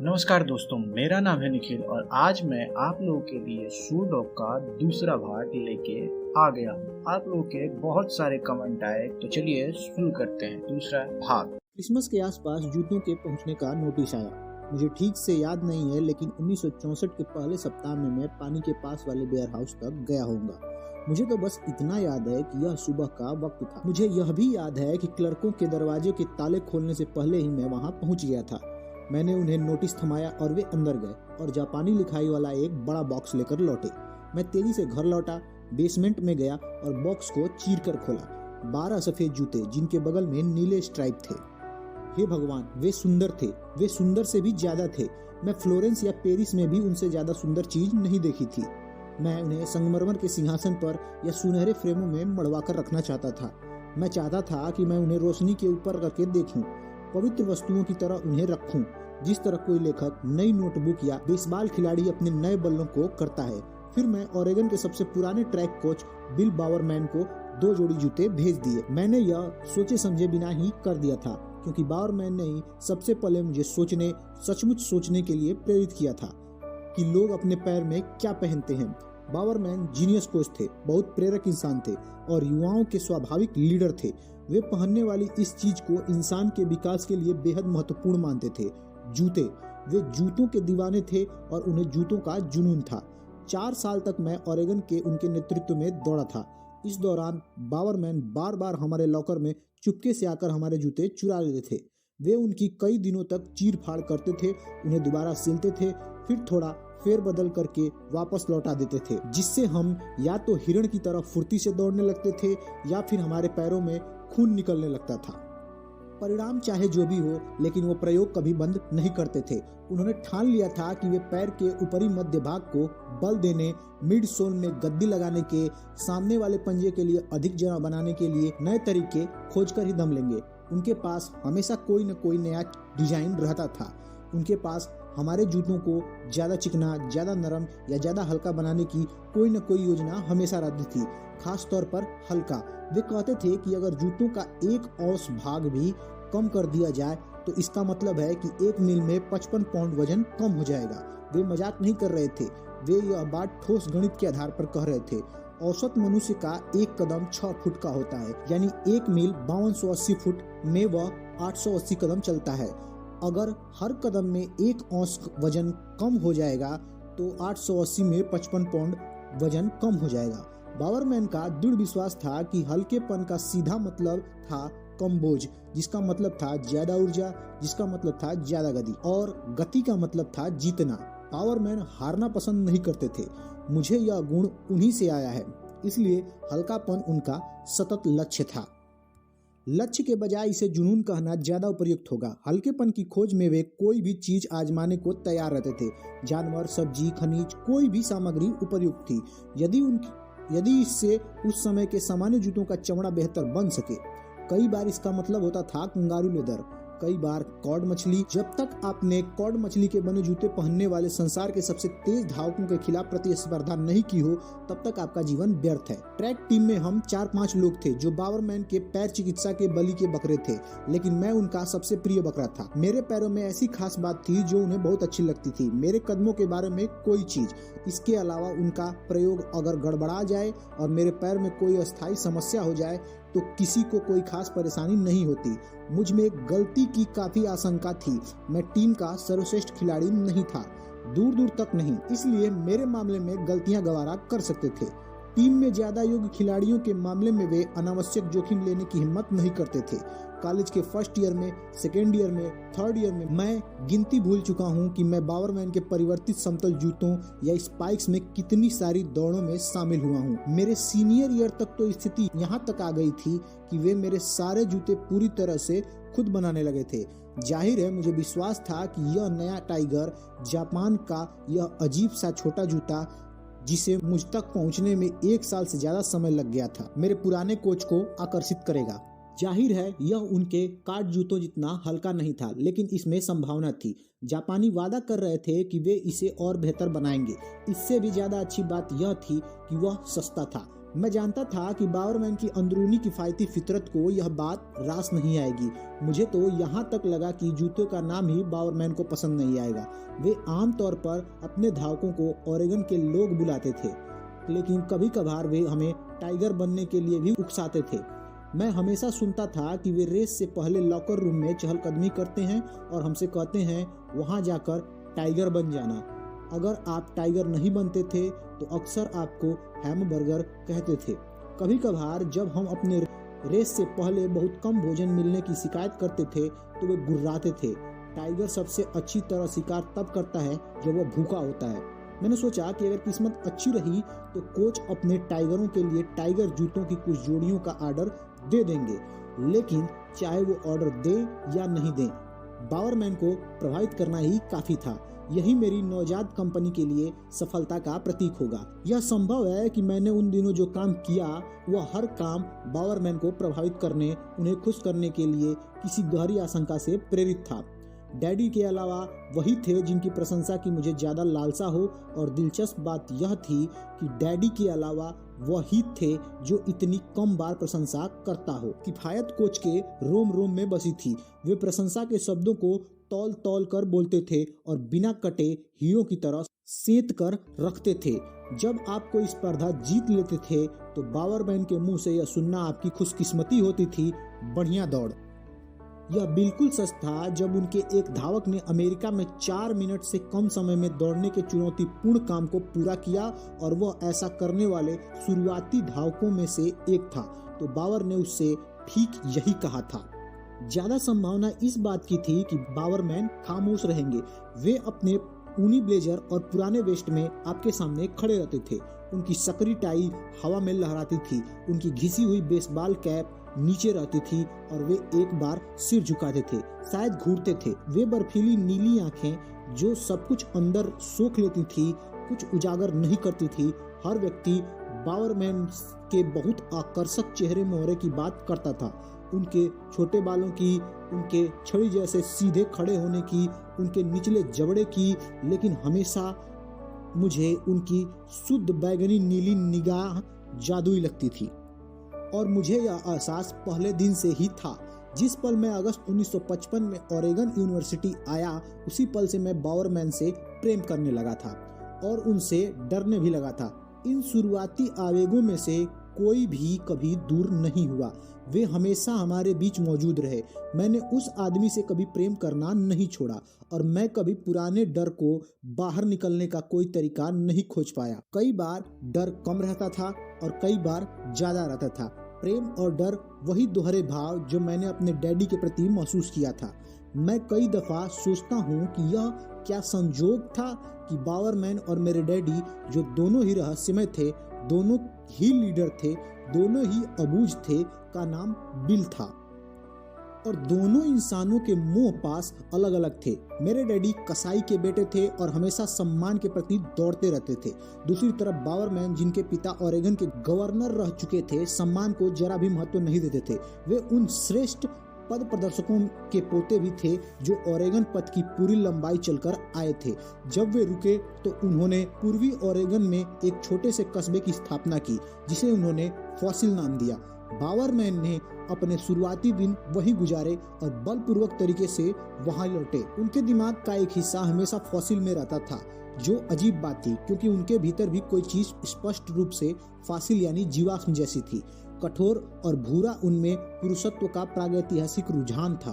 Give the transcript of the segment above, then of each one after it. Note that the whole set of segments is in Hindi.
नमस्कार दोस्तों, मेरा नाम है निखिल और आज मैं आप लोगों के लिए शू डॉग का दूसरा भाग लेके आ गया हूँ। आप लोगों के बहुत सारे कमेंट आए, तो चलिए शुरू करते हैं दूसरा भाग। क्रिसमस के आसपास जूतों के पहुंचने का नोटिस आया। मुझे ठीक से याद नहीं है, लेकिन 1964 के पहले सप्ताह में मैं पानी के पास वाले वेयर हाउस तक गया होऊंगा। मुझे तो बस इतना याद है कि यह सुबह का वक्त था। मुझे यह भी याद है कि क्लर्कों के दरवाजे के ताले खोलने से पहले ही मैं वहां पहुंच गया था। मैंने उन्हें नोटिस थमाया और वे अंदर गए और जापानी लिखाई वाला एक बड़ा बॉक्स लेकर लौटे। मैं तेजी से घर लौटा, बेसमेंट में गया और बॉक्स को चीर कर खोला। 12 सफेद जूते जिनके बगल में नीले स्ट्राइप थे। हे भगवान, वे सुंदर थे। वे सुंदर से भी ज्यादा थे। मैं फ्लोरेंस या पेरिस में भी उनसे ज्यादा सुंदर चीज नहीं देखी थी। मैं उन्हें संगमरमर के सिंहासन पर या सुनहरे फ्रेमों में मड़वा कर रखना चाहता था। मैं चाहता था कि मैं उन्हें रोशनी के ऊपर करके देखूं, पवित्र वस्तुओं की तरह उन्हें रखूं, जिस तरह कोई लेखक नई नोटबुक या बेसबॉल खिलाड़ी अपने नए बल्लों को करता है। फिर मैं ओरेगन के सबसे पुराने ट्रैक कोच बिल बावरमैन को 2 जोड़ी जूते भेज दिए। मैंने यह सोचे समझे बिना ही कर दिया था, क्योंकि बावरमैन ने ही सबसे पहले मुझे सचमुच सोचने के लिए प्रेरित किया था कि लोग अपने पैर में क्या पहनते हैं। बावरमैन जीनियस कोच थे, बहुत प्रेरक इंसान थे और युवाओं के स्वाभाविक लीडर थे। वे पहनने वाली इस चीज को इंसान के विकास के लिए बेहद महत्वपूर्ण मानते थे, जूते। वे जूतों के दीवाने थे और उन्हें जूतों का जुनून था। 4 साल तक मैं ओरेगन के उनके नेतृत्व में दौड़ा था। इस दौरान बावरमैन बार बार हमारे लॉकर में चुपके से आकर हमारे जूते चुरा लेते थे। वे उनकी कई दिनों तक चीर फाड़ करते थे, उन्हें दोबारा सिलते थे, फिर थोड़ा फेर बदल करके वापस लौटा देते थे, जिससे हम या तो हिरण की तरह फुर्ती से दौड़ने लगते थे या फिर हमारे पैरों में खून निकलने लगता था। परिणाम चाहे जो भी हो, लेकिन वो प्रयोग कभी बंद नहीं करते थे। उन्होंने ठान लिया था कि वे पैर के ऊपरी मध्य भाग को बल देने, मिड सोल में गद्दी लगाने के, सामने वाले पंजे के लिए अधिक जगह बनाने के लिए नए तरीके खोजकर ही दम लेंगे। उनके पास हमेशा कोई न कोई नया डिजाइन रहता था। उनके पास हमारे जूतों को ज्यादा चिकना, ज्यादा नरम या ज्यादा हल्का बनाने की कोई न कोई योजना हमेशा रहती थी, खास तौर पर हल्का। वे कहते थे कि अगर जूतों का 1 औंस भाग भी कम कर दिया जाए तो इसका मतलब है कि 1 मील में 55 पाउंड वजन कम हो जाएगा। वे मजाक नहीं कर रहे थे, वे यह बात ठोस गणित के आधार पर कह रहे थे। औसत मनुष्य का 1 कदम 6 फुट का होता है, यानी 1 मील 5280 फुट में वह 880 कदम चलता है। अगर हर कदम में 1 औंस वजन कम हो जाएगा तो 880 में 55 पाउंड वजन कम हो जाएगा। बावरमैन का दृढ़ विश्वास था कि हल्केपन का सीधा मतलब था कम बोझ, जिसका मतलब था ज्यादा ऊर्जा, जिसका मतलब था ज्यादा गति, और गति का मतलब था जीतना। बावरमैन हारना पसंद नहीं करते थे। मुझे यह गुण उन्हीं से आया है, इसलिए हल्कापन उनका सतत लक्ष्य था। लक्ष्य के बजाय इसे जुनून कहना ज्यादा उपयुक्त होगा। हल्केपन की खोज में वे कोई भी चीज आजमाने को तैयार रहते थे। जानवर, सब्जी, खनिज, कोई भी सामग्री उपयुक्त थी, यदि इससे उस समय के सामान्य जूतों का चमड़ा बेहतर बन सके। कई बार इसका मतलब होता था कंगारू लेदर, कई बार कॉड मछली। जब तक आपने कॉड मछली के बने जूते पहनने वाले संसार के सबसे तेज धावकों के खिलाफ प्रतिस्पर्धा नहीं की हो, तब तक आपका जीवन व्यर्थ है। ट्रैक टीम में हम 4-5 लोग थे जो बावरमैन के पैर चिकित्सा के बलि के बकरे थे, लेकिन मैं उनका सबसे प्रिय बकरा था। मेरे पैरों में ऐसी खास बात थी जो उन्हें बहुत अच्छी लगती थी, मेरे कदमों के बारे में कोई चीज। इसके अलावा उनका प्रयोग अगर गड़बड़ा जाए और मेरे पैर में कोई अस्थायी समस्या हो जाए तो किसी को कोई खास परेशानी नहीं होती। मुझ में गलती की काफी आशंका थी। मैं टीम का सर्वश्रेष्ठ खिलाड़ी नहीं था, दूर दूर तक नहीं, इसलिए मेरे मामले में गलतियां गवारा कर सकते थे। टीम में ज्यादा योग्य खिलाड़ियों के मामले में वे अनावश्यक जोखिम लेने की हिम्मत नहीं करते थे। कॉलेज के फर्स्ट ईयर में, सेकेंड ईयर में, थर्ड ईयर में मैं गिनती भूल चुका हूं कि मैं बावरमैन के परिवर्तित समतल जूतों या स्पाइक्स में कितनी सारी दौड़ों में शामिल हुआ हूं। मेरे सीनियर ईयर तक तो स्थिति यहां तक आ गई थी कि वे मेरे सारे जूते पूरी तरह से खुद बनाने लगे थे। जाहिर है मुझे विश्वास था कि यह नया टाइगर, जापान का यह अजीब सा छोटा जूता जिसे मुझ तक पहुंचने में 1 साल से ज्यादा समय लग गया था, मेरे पुराने कोच को आकर्षित करेगा। जाहिर है यह उनके कार्ड जूतों जितना हल्का नहीं था, लेकिन इसमें संभावना थी। जापानी वादा कर रहे थे कि वे इसे और बेहतर बनाएंगे। इससे भी ज्यादा अच्छी बात यह थी कि वह सस्ता था। मैं जानता था कि बावरमैन की अंदरूनी किफायती फितरत को यह बात रास नहीं आएगी। मुझे तो यहाँ तक लगा कि जूतों का नाम ही बावरमैन को पसंद नहीं आएगा। वे आमतौर पर अपने धावकों को ओरेगन के लोग बुलाते थे, लेकिन कभी कभार वे हमें टाइगर बनने के लिए भी उकसाते थे। मैं हमेशा सुनता था कि वे रेस से पहले लॉकर रूम में चहलकदमी करते हैं और हमसे कहते हैं वहाँ जाकर टाइगर बन जाना। अगर आप टाइगर नहीं बनते थे तो अक्सर आपको हैमबर्गर कहते थे। कभी कभार जब हम अपने रेस से पहले बहुत कम भोजन मिलने की शिकायत करते थे तो वे गुर्राते थे। टाइगर सबसे अच्छी तरह शिकार तब करता है जब वह भूखा होता है। मैंने सोचा कि अगर किस्मत अच्छी रही तो कोच अपने टाइगरों के लिए टाइगर जूतों की कुछ जोड़ियों का ऑर्डर दे देंगे, लेकिन चाहे वो ऑर्डर दे या नहीं दे, बावरमैन को प्रभावित करना ही काफी था। यही मेरी नवजात कंपनी के लिए सफलता का प्रतीक होगा। यह संभव है कि मैंने उन दिनों जो काम किया वह हर काम बावरमैन को प्रभावित करने, उन्हें खुश करने के लिए किसी गहरी आशंका से प्रेरित था। डैडी के अलावा वही थे जिनकी प्रशंसा की मुझे ज्यादा लालसा हो, और दिलचस्प बात यह थी कि डैडी के अलावा वही थे जो इतनी कम बार प्रशंसा करता हो। किफायत कोच के रोम रोम में बसी थी। वे प्रशंसा के शब्दों को तौल तौल कर बोलते थे और बिना कटे हीरो की तरह सेंत कर रखते थे। जब आप कोई स्पर्धा जीत लेते थे तो बावरमैन के मुंह से यह सुनना आपकी खुशकिस्मती होती थी, बढ़िया दौड़। यह बिल्कुल सच था जब उनके एक धावक ने अमेरिका में 4 मिनट से कम समय में दौड़ने के चुनौतीपूर्ण काम को पूरा किया और वह ऐसा करने वाले शुरुआती धावकों में से एक था, तो बावर ने उससे ठीक यही कहा था। ज्यादा संभावना इस बात की थी कि बावरमैन खामोश रहेंगे। वे अपने ऊनी ब्लेजर और पुराने वेस्ट में आपके सामने खड़े रहते थे। उनकी सकरी टाई हवा में लहराती थी, उनकी घिसी हुई बेसबॉल कैप नीचे रहती थी और वे एक बार सिर झुकाते थे, शायद घूरते थे। वे बर्फीली नीली आंखें जो सब कुछ अंदर सोख लेती थी, कुछ उजागर नहीं करती थी। हर व्यक्ति बावरमैन के बहुत आकर्षक चेहरे मोहरे की बात करता था, उनके छोटे बालों की, उनके छड़ी जैसे सीधे खड़े होने की, उनके निचले जबड़े की, लेकिन हमेशा मुझे उनकी शुद्ध बैगनी नीली निगाह जादुई लगती थी। और मुझे यह एहसास पहले दिन से ही था। जिस पल मैं अगस्त 1955 में ओरेगन यूनिवर्सिटी आया, उसी पल से मैं बावरमैन से प्रेम करने लगा था और उनसे डरने भी लगा था। इन शुरुआती आवेगों में से कोई भी कभी दूर नहीं हुआ, वे हमेशा हमारे बीच मौजूद रहे। मैंने उस आदमी से कभी प्रेम करना नहीं छोड़ा और मैं कभी पुराने डर को बाहर निकलने का कोई तरीका नहीं खोज पाया। कई बार डर कम रहता था और कई बार ज्यादा रहता था। प्रेम और डर वही दोहरे भाव जो मैंने अपने डैडी के प्रति महसूस किया था। मैं कई दफा सोचता हूँ कि यह क्या संजोग था कि बावरमैन और मेरे डैडी, जो दोनों ही रहस्यमय थे, दोनों ही लीडर थे, दोनों ही अबूझ थे, का नाम बिल था और दोनों इंसानों के मुंह पास अलग अलग थे। मेरे डैडी कसाई के बेटे थे और हमेशा सम्मान के प्रति दौड़ते रहते थे। दूसरी तरफ बावरमैन, जिनके पिता ओरेगन के गवर्नर रह चुके थे, सम्मान को जरा भी महत्व नहीं देते थे। वे उन श्रेष्ठ पद प्रदर्शकों के पोते भी थे जो ओरेगन पथ की पूरी लंबाई चलकर आए थे। जब वे रुके तो उन्होंने पूर्वी ओरेगन में एक छोटे से कस्बे की स्थापना की जिसे उन्होंने फॉसिल नाम दिया। बावरमैन ने अपने शुरुआती दिन वहीं गुजारे और बलपूर्वक तरीके से वहां लौटे। उनके दिमाग का एक हिस्सा हमेशा फॉसिल में रहता था, जो अजीब बात थी क्योंकि उनके भीतर भी कोई चीज स्पष्ट रूप से फॉसिल यानी जीवाश्म जैसी थी। कठोर और भूरा उनमें पुरुषत्व का प्रागैतिहासिक रुझान था,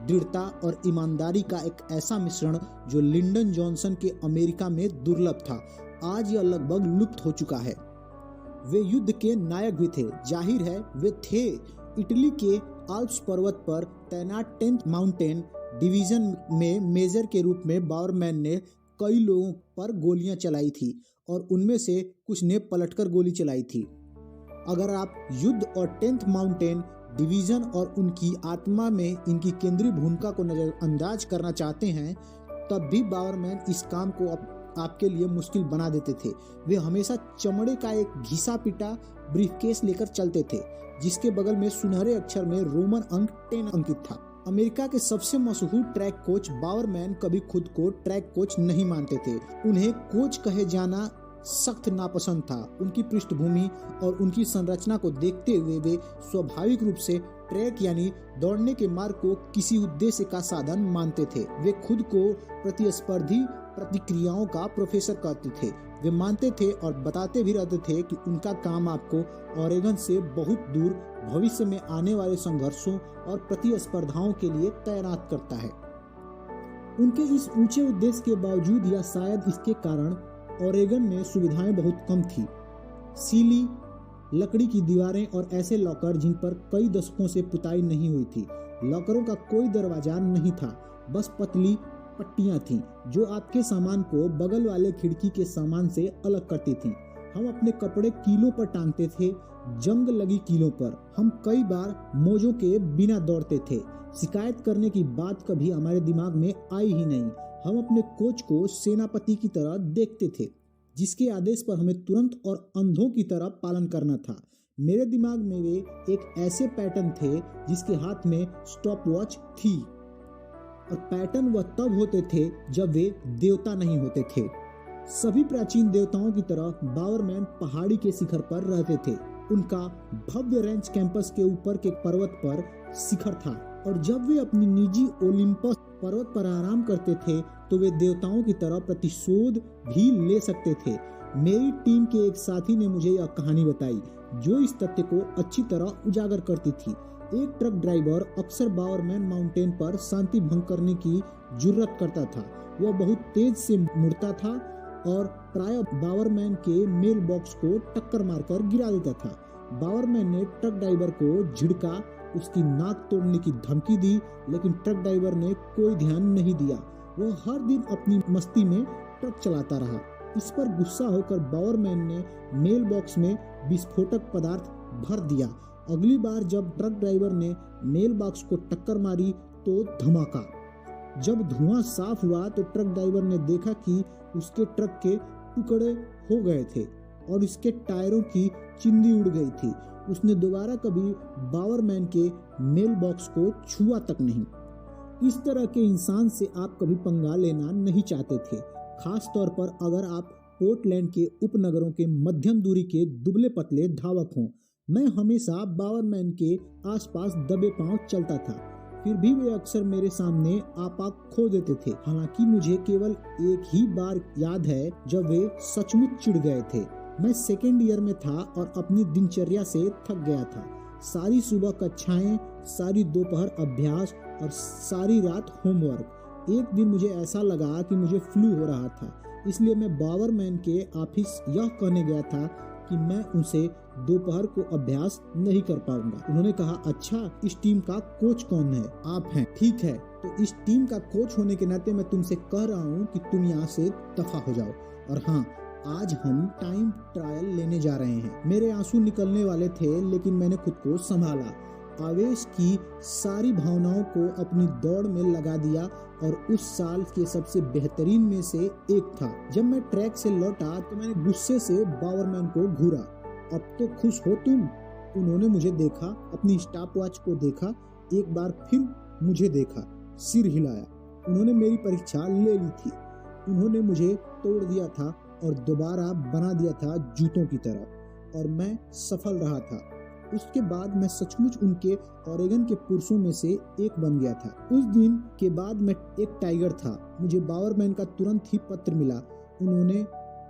दृढ़ता और ईमानदारी का एक ऐसा मिश्रण जो लिंडन जॉनसन के अमेरिका में दुर्लभ था। आज यह लगभग लुप्त हो चुका है। वे युद्ध के नायक भी थे, जाहिर है वे थे। इटली के आल्प्स पर्वत पर तैनात 10th माउंटेन डिवीजन में मेजर के रूप में बावरमैन ने कई लोगों पर गोलियां चलाई थी और उनमें से कुछ ने पलटकर गोली चलाई थी। अगर आप युद्ध और 10th माउंटेन डिवीजन और उनकी आत्मा में इनकी केंद्रीय भूमिका को नजरअंदाज करना चाहते हैं, तब भी बावरमैन इस काम को आपके लिए मुश्किल बना देते थे। वे हमेशा चमड़े का एक घिसा पिटा ब्रीफकेस लेकर चलते थे जिसके बगल में सुनहरे अक्षर में रोमन अंक 10 अंकित था। अमेरिका के सबसे मशहूर ट्रैक कोच बावरमैन कभी खुद को ट्रैक कोच नहीं मानते थे। उन्हें कोच कहे जाना सख्त नापसंद था। उनकी पृष्ठभूमि और उनकी संरचना को देखते हुए वे स्वाभाविक रूप से ट्रैक यानी दौड़ने के मार्ग को किसी उद्देश्य का साधन मानते थे। वे खुद को प्रतिस्पर्धी प्रतिक्रियाओं का प्रोफेसर कहते थे। वे मानते थे और बताते भी रहते थे कि उनका काम आपको ओरेगन से बहुत दूर भविष्य में आने वाले संघर्षों और प्रतिस्पर्धाओं के लिए तैनात करता है। उनके इस ऊंचे उद्देश्य के बावजूद या शायद इसके कारण ओरेगन में सुविधाएं बहुत कम थी। सीली लकड़ी की दीवारें और ऐसे लॉकर जिन पर कई दशकों से पुताई नहीं हुई थी। लॉकरों का कोई दरवाजा नहीं था, बस पतली पट्टियां थीं जो आपके सामान को बगल वाले खिड़की के सामान से अलग करती थीं। हम अपने कपड़े कीलों पर टांगते थे, जंग लगी कीलों पर। हम कई बार मोजों के बिना दौड़ते थे। शिकायत करने की बात कभी हमारे दिमाग में आई ही नहीं। हम अपने कोच को सेनापति की तरह देखते थे, जिसके आदेश पर हमें तुरंत और अंधों की तरह पालन करना था। मेरे दिमाग में वे एक ऐसे पैटर्न थे जिसके हाथ में स्टॉपवॉच थी, और पैटर्न वह तब होते थे जब वे देवता नहीं होते थे। सभी प्राचीन देवताओं की तरह बावरमैन पहाड़ी के शिखर पर रहते थे। उनका भव्य रेंच कैंपस के ऊपर के पर्वत पर शिखर था, और जब वे अपनी निजी ओलिम्पस पर्वत पर आराम करते थे तो वे देवताओं की तरह प्रतिशोध भी ले सकते थे। मेरी टीम के एक साथी ने मुझे यह कहानी बताई जो इस तथ्य को अच्छी तरह उजागर करती थी। एक ट्रक ड्राइवर अक्सर बावरमैन माउंटेन पर शांति भंग करने की जुर्रत करता था। वह बहुत तेज से मुड़ता था और प्राय बावरमैन के मेल बॉक्स को टक्कर मारकर गिरा देता था। बावरमैन ने ट्रक ड्राइवर को झिड़का, उसकी नाक तोड़ने की धमकी दी, लेकिन ट्रक ड्राइवर ने कोई ध्यान नहीं दिया। वह हर दिन अपनी मस्ती में ट्रक चलाता रहा। इस पर गुस्सा होकर बावरमैन ने मेल बॉक्स में विस्फोटक पदार्थ भर दिया। अगली बार जब ट्रक ड्राइवर ने मेल बॉक्स को टक्कर मारी तो धमाका। जब धुआं साफ हुआ तो ट्रक ड्राइवर ने देखा कि उसके ट्रक के टुकड़े हो गए थे और इसके टायरों की चिंदी उड़ गई थी। उसने दोबारा कभी बावरमैन के मेल बॉक्स को छुआ तक नहीं। इस तरह के इंसान से आप कभी पंगा लेना नहीं चाहते थे, खास तौर पर अगर आप पोर्टलैंड के उपनगरों के मध्यम दूरी के दुबले पतले धावक हों। मैं हमेशा बावरमैन के आसपास दबे पांव चलता था, फिर भी वे अक्सर मेरे सामने आपाक खो देते थे। हालांकि मुझे केवल एक ही बार याद है जब वे सचमुच चिढ़ गए थे। मैं सेकेंड ईयर में था और अपनी दिनचर्या से थक गया था। सारी सुबह कक्षाएं, सारी दोपहर अभ्यास और सारी रात होमवर्क। एक दिन मुझे ऐसा लगा कि मुझे फ्लू हो रहा था, इसलिए मैं बावरमैन के ऑफिस यह कहने गया था कि मैं उनसे दोपहर को अभ्यास नहीं कर पाऊंगा। उन्होंने कहा, अच्छा, इस टीम का कोच कौन है? आप हैं। ठीक है, तो इस टीम का कोच होने के नाते मैं तुमसे कह रहा हूँ कि तुम यहाँ से दफा हो जाओ। और हाँ, आज हम टाइम ट्रायल लेने जा रहे हैं। मेरे आंसू निकलने वाले थे, लेकिन मैंने खुद को संभाला। आवेश की सारी भावनाओं को अपनी दौड़ में लगा दिया और उस साल के सबसे बेहतरीन में से एक था। जब मैं ट्रैक से लौटा तो मैंने गुस्से से बावरमैन को घूरा। अब तो खुश हो तुम? उन्होंने मुझे देखा, अपनी स्टॉपवॉच को देखा, एक बार फिर मुझे देखा, सिर हिलाया। उन्होंने मेरी परीक्षा ले ली थी। उन्होंने मुझे तोड़ दिया था और दोबारा बना दिया था जूतों की तरह, और मैं सफल रहा था। उसके बाद मैं सचमुच उनके ओरेगन के पुरुषों में से एक बन गया था। उस दिन के बाद मैं एक टाइगर था। मुझे बावरमैन का तुरंत ही पत्र मिला। उन्होंने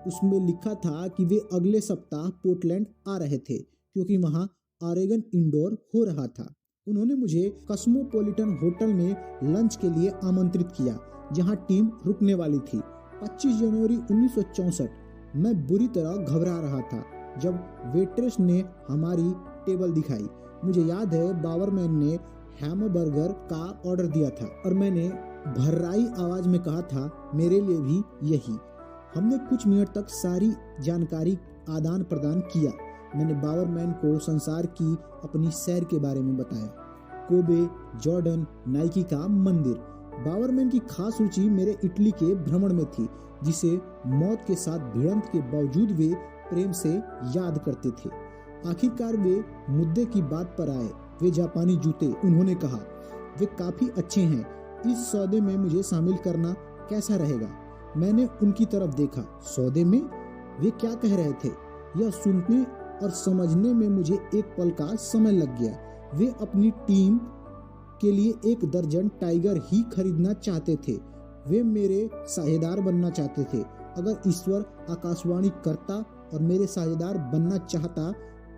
उसमें लिखा था कि वे अगले सप्ताह पोर्टलैंड आ रहे थे क्योंकि वहाँ ओरेगन इंडोर हो रहा था। उन्होंने मुझे कॉस्मोपॉलिटन होटल में लंच के लिए आमंत्रित किया जहाँ टीम रुकने वाली थी। 25 जनवरी 1964। मैं बुरी तरह घबरा रहा था जब वेट्रेस ने हमारी टेबल दिखाई। मुझे याद है बावरमैन ने हैमबर्गर का ऑर्डर दिया था और मैंने भर्राई आवाज में कहा था, मेरे लिए भी यही। हमने कुछ मिनट तक सारी जानकारी आदान प्रदान किया। मैंने बावरमैन को संसार की अपनी सैर के बारे में बताया। कोबे, जॉर्डन, नाइकी का मंदिर। बावरमैन की खास रुचि मेरे इटली के भ्रमण में थी, जिसे मौत के साथ भिड़ंत के बावजूद वे प्रेम से याद करते थे। आखिरकार वे मुद्दे की बात पर आए। वे जापानी जूते। उन्होंने कहा, वे काफी अच्छे हैं। इस सौदे में मुझे शामिल करना कैसा रहेगा? मैंने उनकी तरफ देखा। सौदे में? वे क्या कह रहे थे यह सुनने और समझने में मुझे एक पल का समय लग गया। वे अपनी टीम के लिए 1 दर्जन टाइगर ही खरीदना चाहते थे। वे मेरे साझेदार बनना चाहते थे। अगर ईश्वर आकाशवाणी करता और मेरे साझेदार बनना चाहता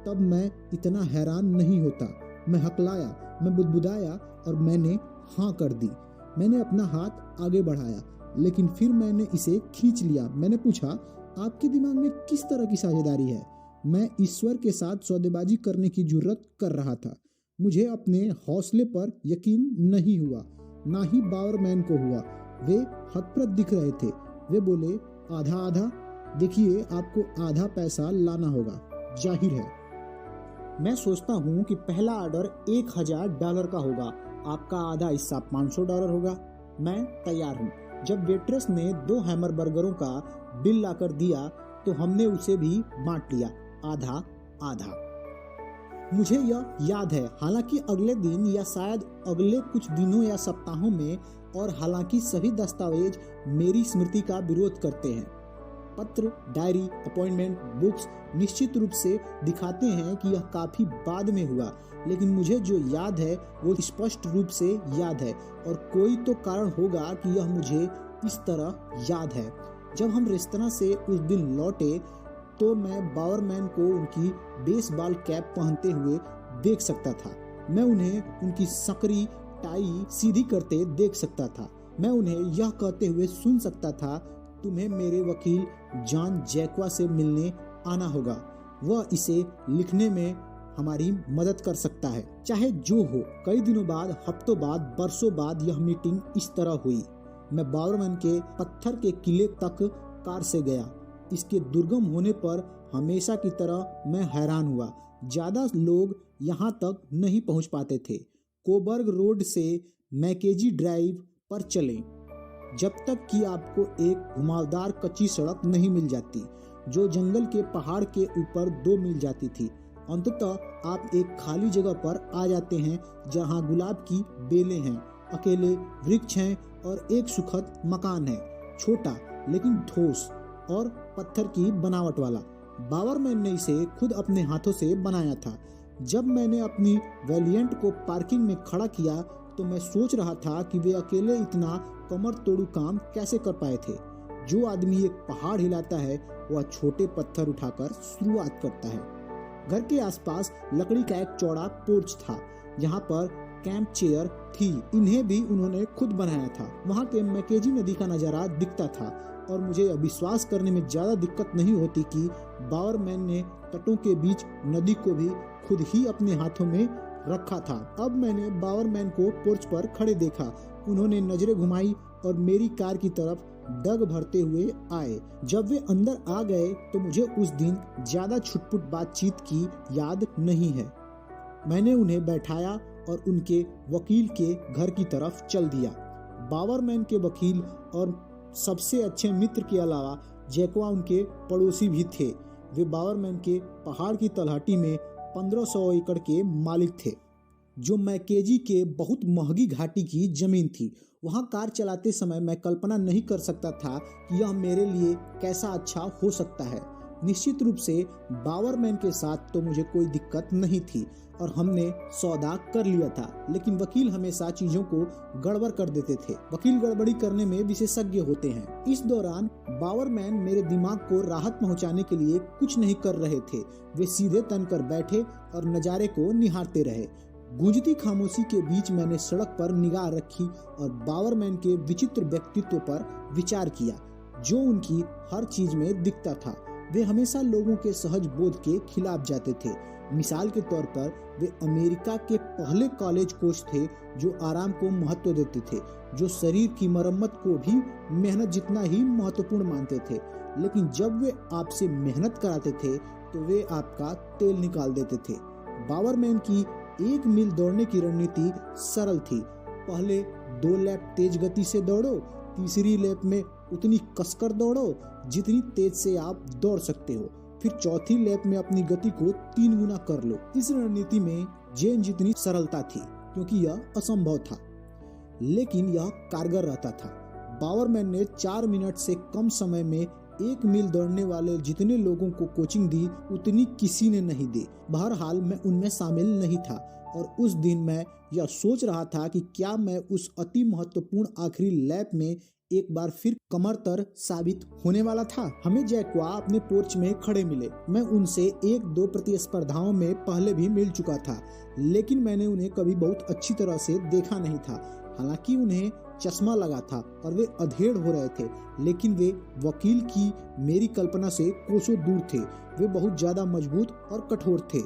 तब मैं इतना हैरान नहीं होता। मैं हकलाया, मैं बुदबुदाया और मैंने हाँ कर दी। मैंने अपना हाथ आगे बढ़ाया लेकिन फिर मैंने इसे खींच लिया। मैंने पूछा, आपके दिमाग में किस तरह की साझेदारी है? मैं ईश्वर के साथ सौदेबाजी करने की जुर्रत कर रहा था। मुझे अपने हौसले पर यकीन नहीं हुआ, ना ही बावरमैन को हुआ। वे हतप्रभ दिख रहे थे। वे बोले, आधा आधा। देखिए, आपको आधा पैसा लाना होगा, जाहिर है। मैं सोचता हूँ कि पहला ऑर्डर $1000 का होगा, आपका आधा हिस्सा $500 होगा। मैं तैयार हूँ। जब वेट्रेस ने 2 हैमबर्गरों का बिल लाकर दिया तो हमने उसे भी बांट लिया, आधा आधा। मुझे यह याद है, हालांकि अगले दिन या शायद अगले कुछ दिनों या सप्ताहों में, और हालांकि सभी दस्तावेज मेरी स्मृति का विरोध करते हैं। पत्र, डायरी, अपॉइंटमेंट, बुक्स निश्चित रूप से दिखाते हैं कि यह काफी बाद में हुआ, लेकिन मुझे जो याद है वो स्पष्ट रूप से याद है। और कोई तो कारण होगा कि यह मुझे इस तरह याद है। जब हम रेस्तरां से उस दिन लौटे तो मैं बावरमैन को उनकी बेसबॉल कैप पहनते हुए देख सकता था। मैं उन्हें उनकी सकरी टाई सीधी करते देख सकता था। मैं उन्हें यह कहते हुए सुन सकता था, तुम्हें मेरे वकील जॉन जैकवा से मिलने आना होगा, वह इसे लिखने में हमारी मदद कर सकता है। चाहे जो हो, कई दिनों बाद, हफ्तों बाद, बरसों बाद यह मीटिंग इस तरह हुई। मैं बावरमैन के पत्थर के किले तक कार से गया। इसके दुर्गम होने पर हमेशा की तरह मैं हैरान हुआ। ज्यादा लोग यहाँ तक नहीं पहुँच पाते थे। कोबर्ग रोड से मैकेजी ड्राइव पर चलें, जब तक कि आपको एक घुमावदार कच्ची सड़क नहीं मिल जाती जो जंगल के पहाड़ के ऊपर 2 मील जाती थी। अंततः आप एक खाली जगह पर आ जाते हैं जहां गुलाब की बेलें हैं, अकेले वृक्ष हैं और एक सुखद मकान है, छोटा लेकिन ठोस और पत्थर की बनावट वाला। बावरमैन ने इसे खुद अपने हाथों से बनाया था। जब मैंने अपनी वेलिएंट को पार्किंग में खड़ा किया तो मैं सोच रहा था कि वे अकेले इतना कमर तोड़ू काम कैसे कर पाए थे। जो आदमी एक पहाड़ हिलाता है वह छोटे पत्थर उठाकर शुरुआत करता है। घर के आसपास लकड़ी का एक चौड़ा पोर्च था जहाँ पर कैंप चेयर थी। इन्हें भी उन्होंने खुद बनाया था। वहाँ के मैकेजी नदी का नजारा दिखता था और मुझे विश्वास करने में ज्यादा दिक्कत नहीं होती कि बावरमैन ने तटों के बीच नदी को भी खुद ही अपने हाथों में रखा था। अब मैंने बावरमैन को पोर्च पर खड़े देखा। उन्होंने नजरें घुमाई और मेरी कार की तरफ डग भरते हुए आए। जब वे अंदर आ गए तो मुझे उस दिन ज्यादा छुटपुट बातचीत की याद नहीं है। मैंने उन्हें बैठाया और उनके वकील के घर की तरफ चल दिया। बावरमैन के वकील और सबसे अच्छे मित्र के अलावा जैकवा उनके पड़ोसी भी थे। वे बावरमैन के पहाड़ की तलहटी में 1500 एकड़ के मालिक थे, जो मैकेजी के बहुत महंगी घाटी की जमीन थी। वहां कार चलाते समय मैं कल्पना नहीं कर सकता था कि यह मेरे लिए कैसा अच्छा हो सकता है। निश्चित रूप से बावरमैन के साथ तो मुझे कोई दिक्कत नहीं थी और हमने सौदा कर लिया था, लेकिन वकील हमेशा चीजों को गड़बड़ कर देते थे। वकील गड़बड़ी करने में विशेषज्ञ होते हैं। इस दौरान बावरमैन मेरे दिमाग को राहत पहुंचाने के लिए कुछ नहीं कर रहे थे। वे सीधे तनकर बैठे और नजारे को निहारते रहे। गूंजती खामोशी के बीच मैंने सड़क पर निगाह रखी और बावरमैन के विचित्र व्यक्तित्व पर विचार किया, जो उनकी हर चीज में दिखता था। वे हमेशा लोगों के सहज बोध के खिलाफ जाते थे। मिसाल के तौर पर वे अमेरिका के पहले कॉलेज कोच थे जो आराम को महत्व देते थे, जो शरीर की मरम्मत को भी मेहनत जितना ही महत्वपूर्ण मानते थे। लेकिन जब वे आपसे मेहनत कराते थे तो वे आपका तेल निकाल देते थे। बावरमैन की 1 मील दौड़ने की रणनीति सरल थी। पहले 2 लैप तेज गति से दौड़ो, तीसरी लैप में उतनी कसकर दौड़ो जितनी तेज से आप दौड़ सकते हो, फिर चौथी लैप में अपनी गति को 3 गुना कर लो। इस रणनीति में जेन जितनी सरलता थी, क्योंकि यह असंभव था, लेकिन यह कारगर रहता था। बावरमैन ने 4 मिनट से कम समय में 1 मील दौड़ने वाले जितने लोगों को कोचिंग दी उतनी किसी ने नहीं दी। बहरहाल मैं उनमें शामिल नहीं था और उस दिन मैं यह सोच रहा था कि क्या मैं उस अति महत्वपूर्ण आखिरी लैप में एक बार फिर कमरतर साबित होने वाला था। हमें जैक्वा अपने पोर्च में खड़े मिले। मैं उनसे 1-2 प्रतिस्पर्धाओं में पहले भी मिल चुका था, लेकिन मैंने उन्हें कभी बहुत अच्छी तरह से देखा नहीं था। हालांकि उन्हें चश्मा लगा था और वे अधेड़ हो रहे थे, लेकिन वे वकील की मेरी कल्पना से कोसों दूर थे। वे बहुत ज्यादा मजबूत और कठोर थे।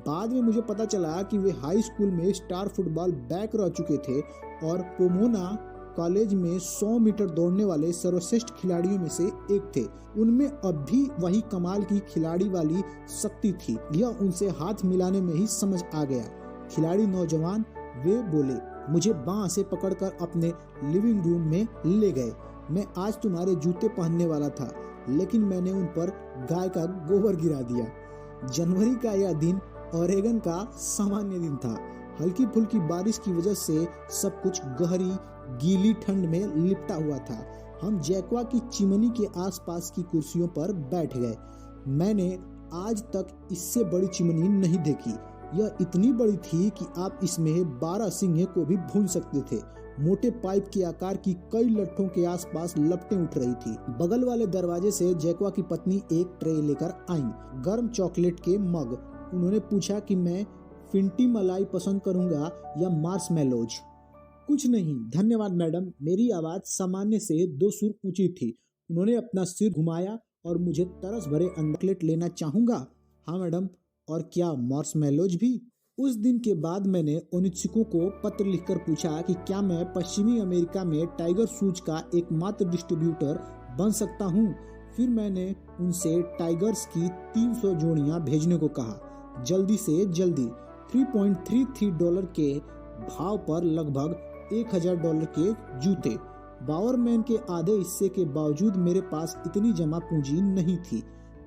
बाद में मुझे पता चला कि वे हाई स्कूल में स्टार फुटबॉल बैक रह चुके थे और पोमोना कॉलेज में 100 मीटर दौड़ने वाले सर्वश्रेष्ठ खिलाड़ियों में से एक थे। उनमें अब भी वही कमाल की खिलाड़ी वाली शक्ति थी। यह उनसे हाथ मिलाने में ही समझ आ गया। खिलाड़ी नौजवान, वे बोले, मुझे बांह से पकड़कर अपने लिविंग रूम में ले गए। मैं आज तुम्हारे जूते पहनने वाला था, लेकिन मैंने उन पर गाय का गोबर गिरा दिया। जनवरी का यह दिन ओरेगन का सामान्य दिन था। हल्की फुल्की बारिश की वजह से सब कुछ गहरी गीली ठंड में लिपटा हुआ था। हम जैक्वा की चिमनी के आसपास की कुर्सियों पर बैठ गए। मैंने आज तक इससे बड़ी चिमनी नहीं देखी। यह इतनी बड़ी थी कि आप इसमें 12 सिंह को भी भून सकते थे। मोटे पाइप के आकार की कई लट्ठों के आसपास लपटें उठ रही थी। बगल वाले दरवाजे से जैक्वा की पत्नी एक ट्रे लेकर आईं, गर्म चॉकलेट के मग। उन्होंने पूछा कि मैं फिंटी मलाई पसंद करूंगा या मार्शमैलोज। कुछ नहीं धन्यवाद मैडम। मेरी आवाज सामान्य से 2 सुर ऊंची थी। उन्होंने अपना सिर घुमाया और मुझे तरस भरे चॉकलेट लेना चाहूंगा। हाँ मैडम, और क्या मार्शमैलोज भी? उस दिन के बाद मैंने ओनित्सुको को पत्र लिखकर पूछा कि क्या मैं पश्चिमी अमेरिका में टाइगर शूज का एकमात्र डिस्ट्रीब्यूटर बन सकता हूँ। फिर मैंने उनसे टाइगर्स की 300 जोड़ियां भेजने को कहा, जल्दी से जल्दी। $3.33 के भाव पर लगभग $1000 के जूते। बावरमैन के आधे हिस्से के बावजूद मेरे पास इतनी जमा पूंजी नहीं थी।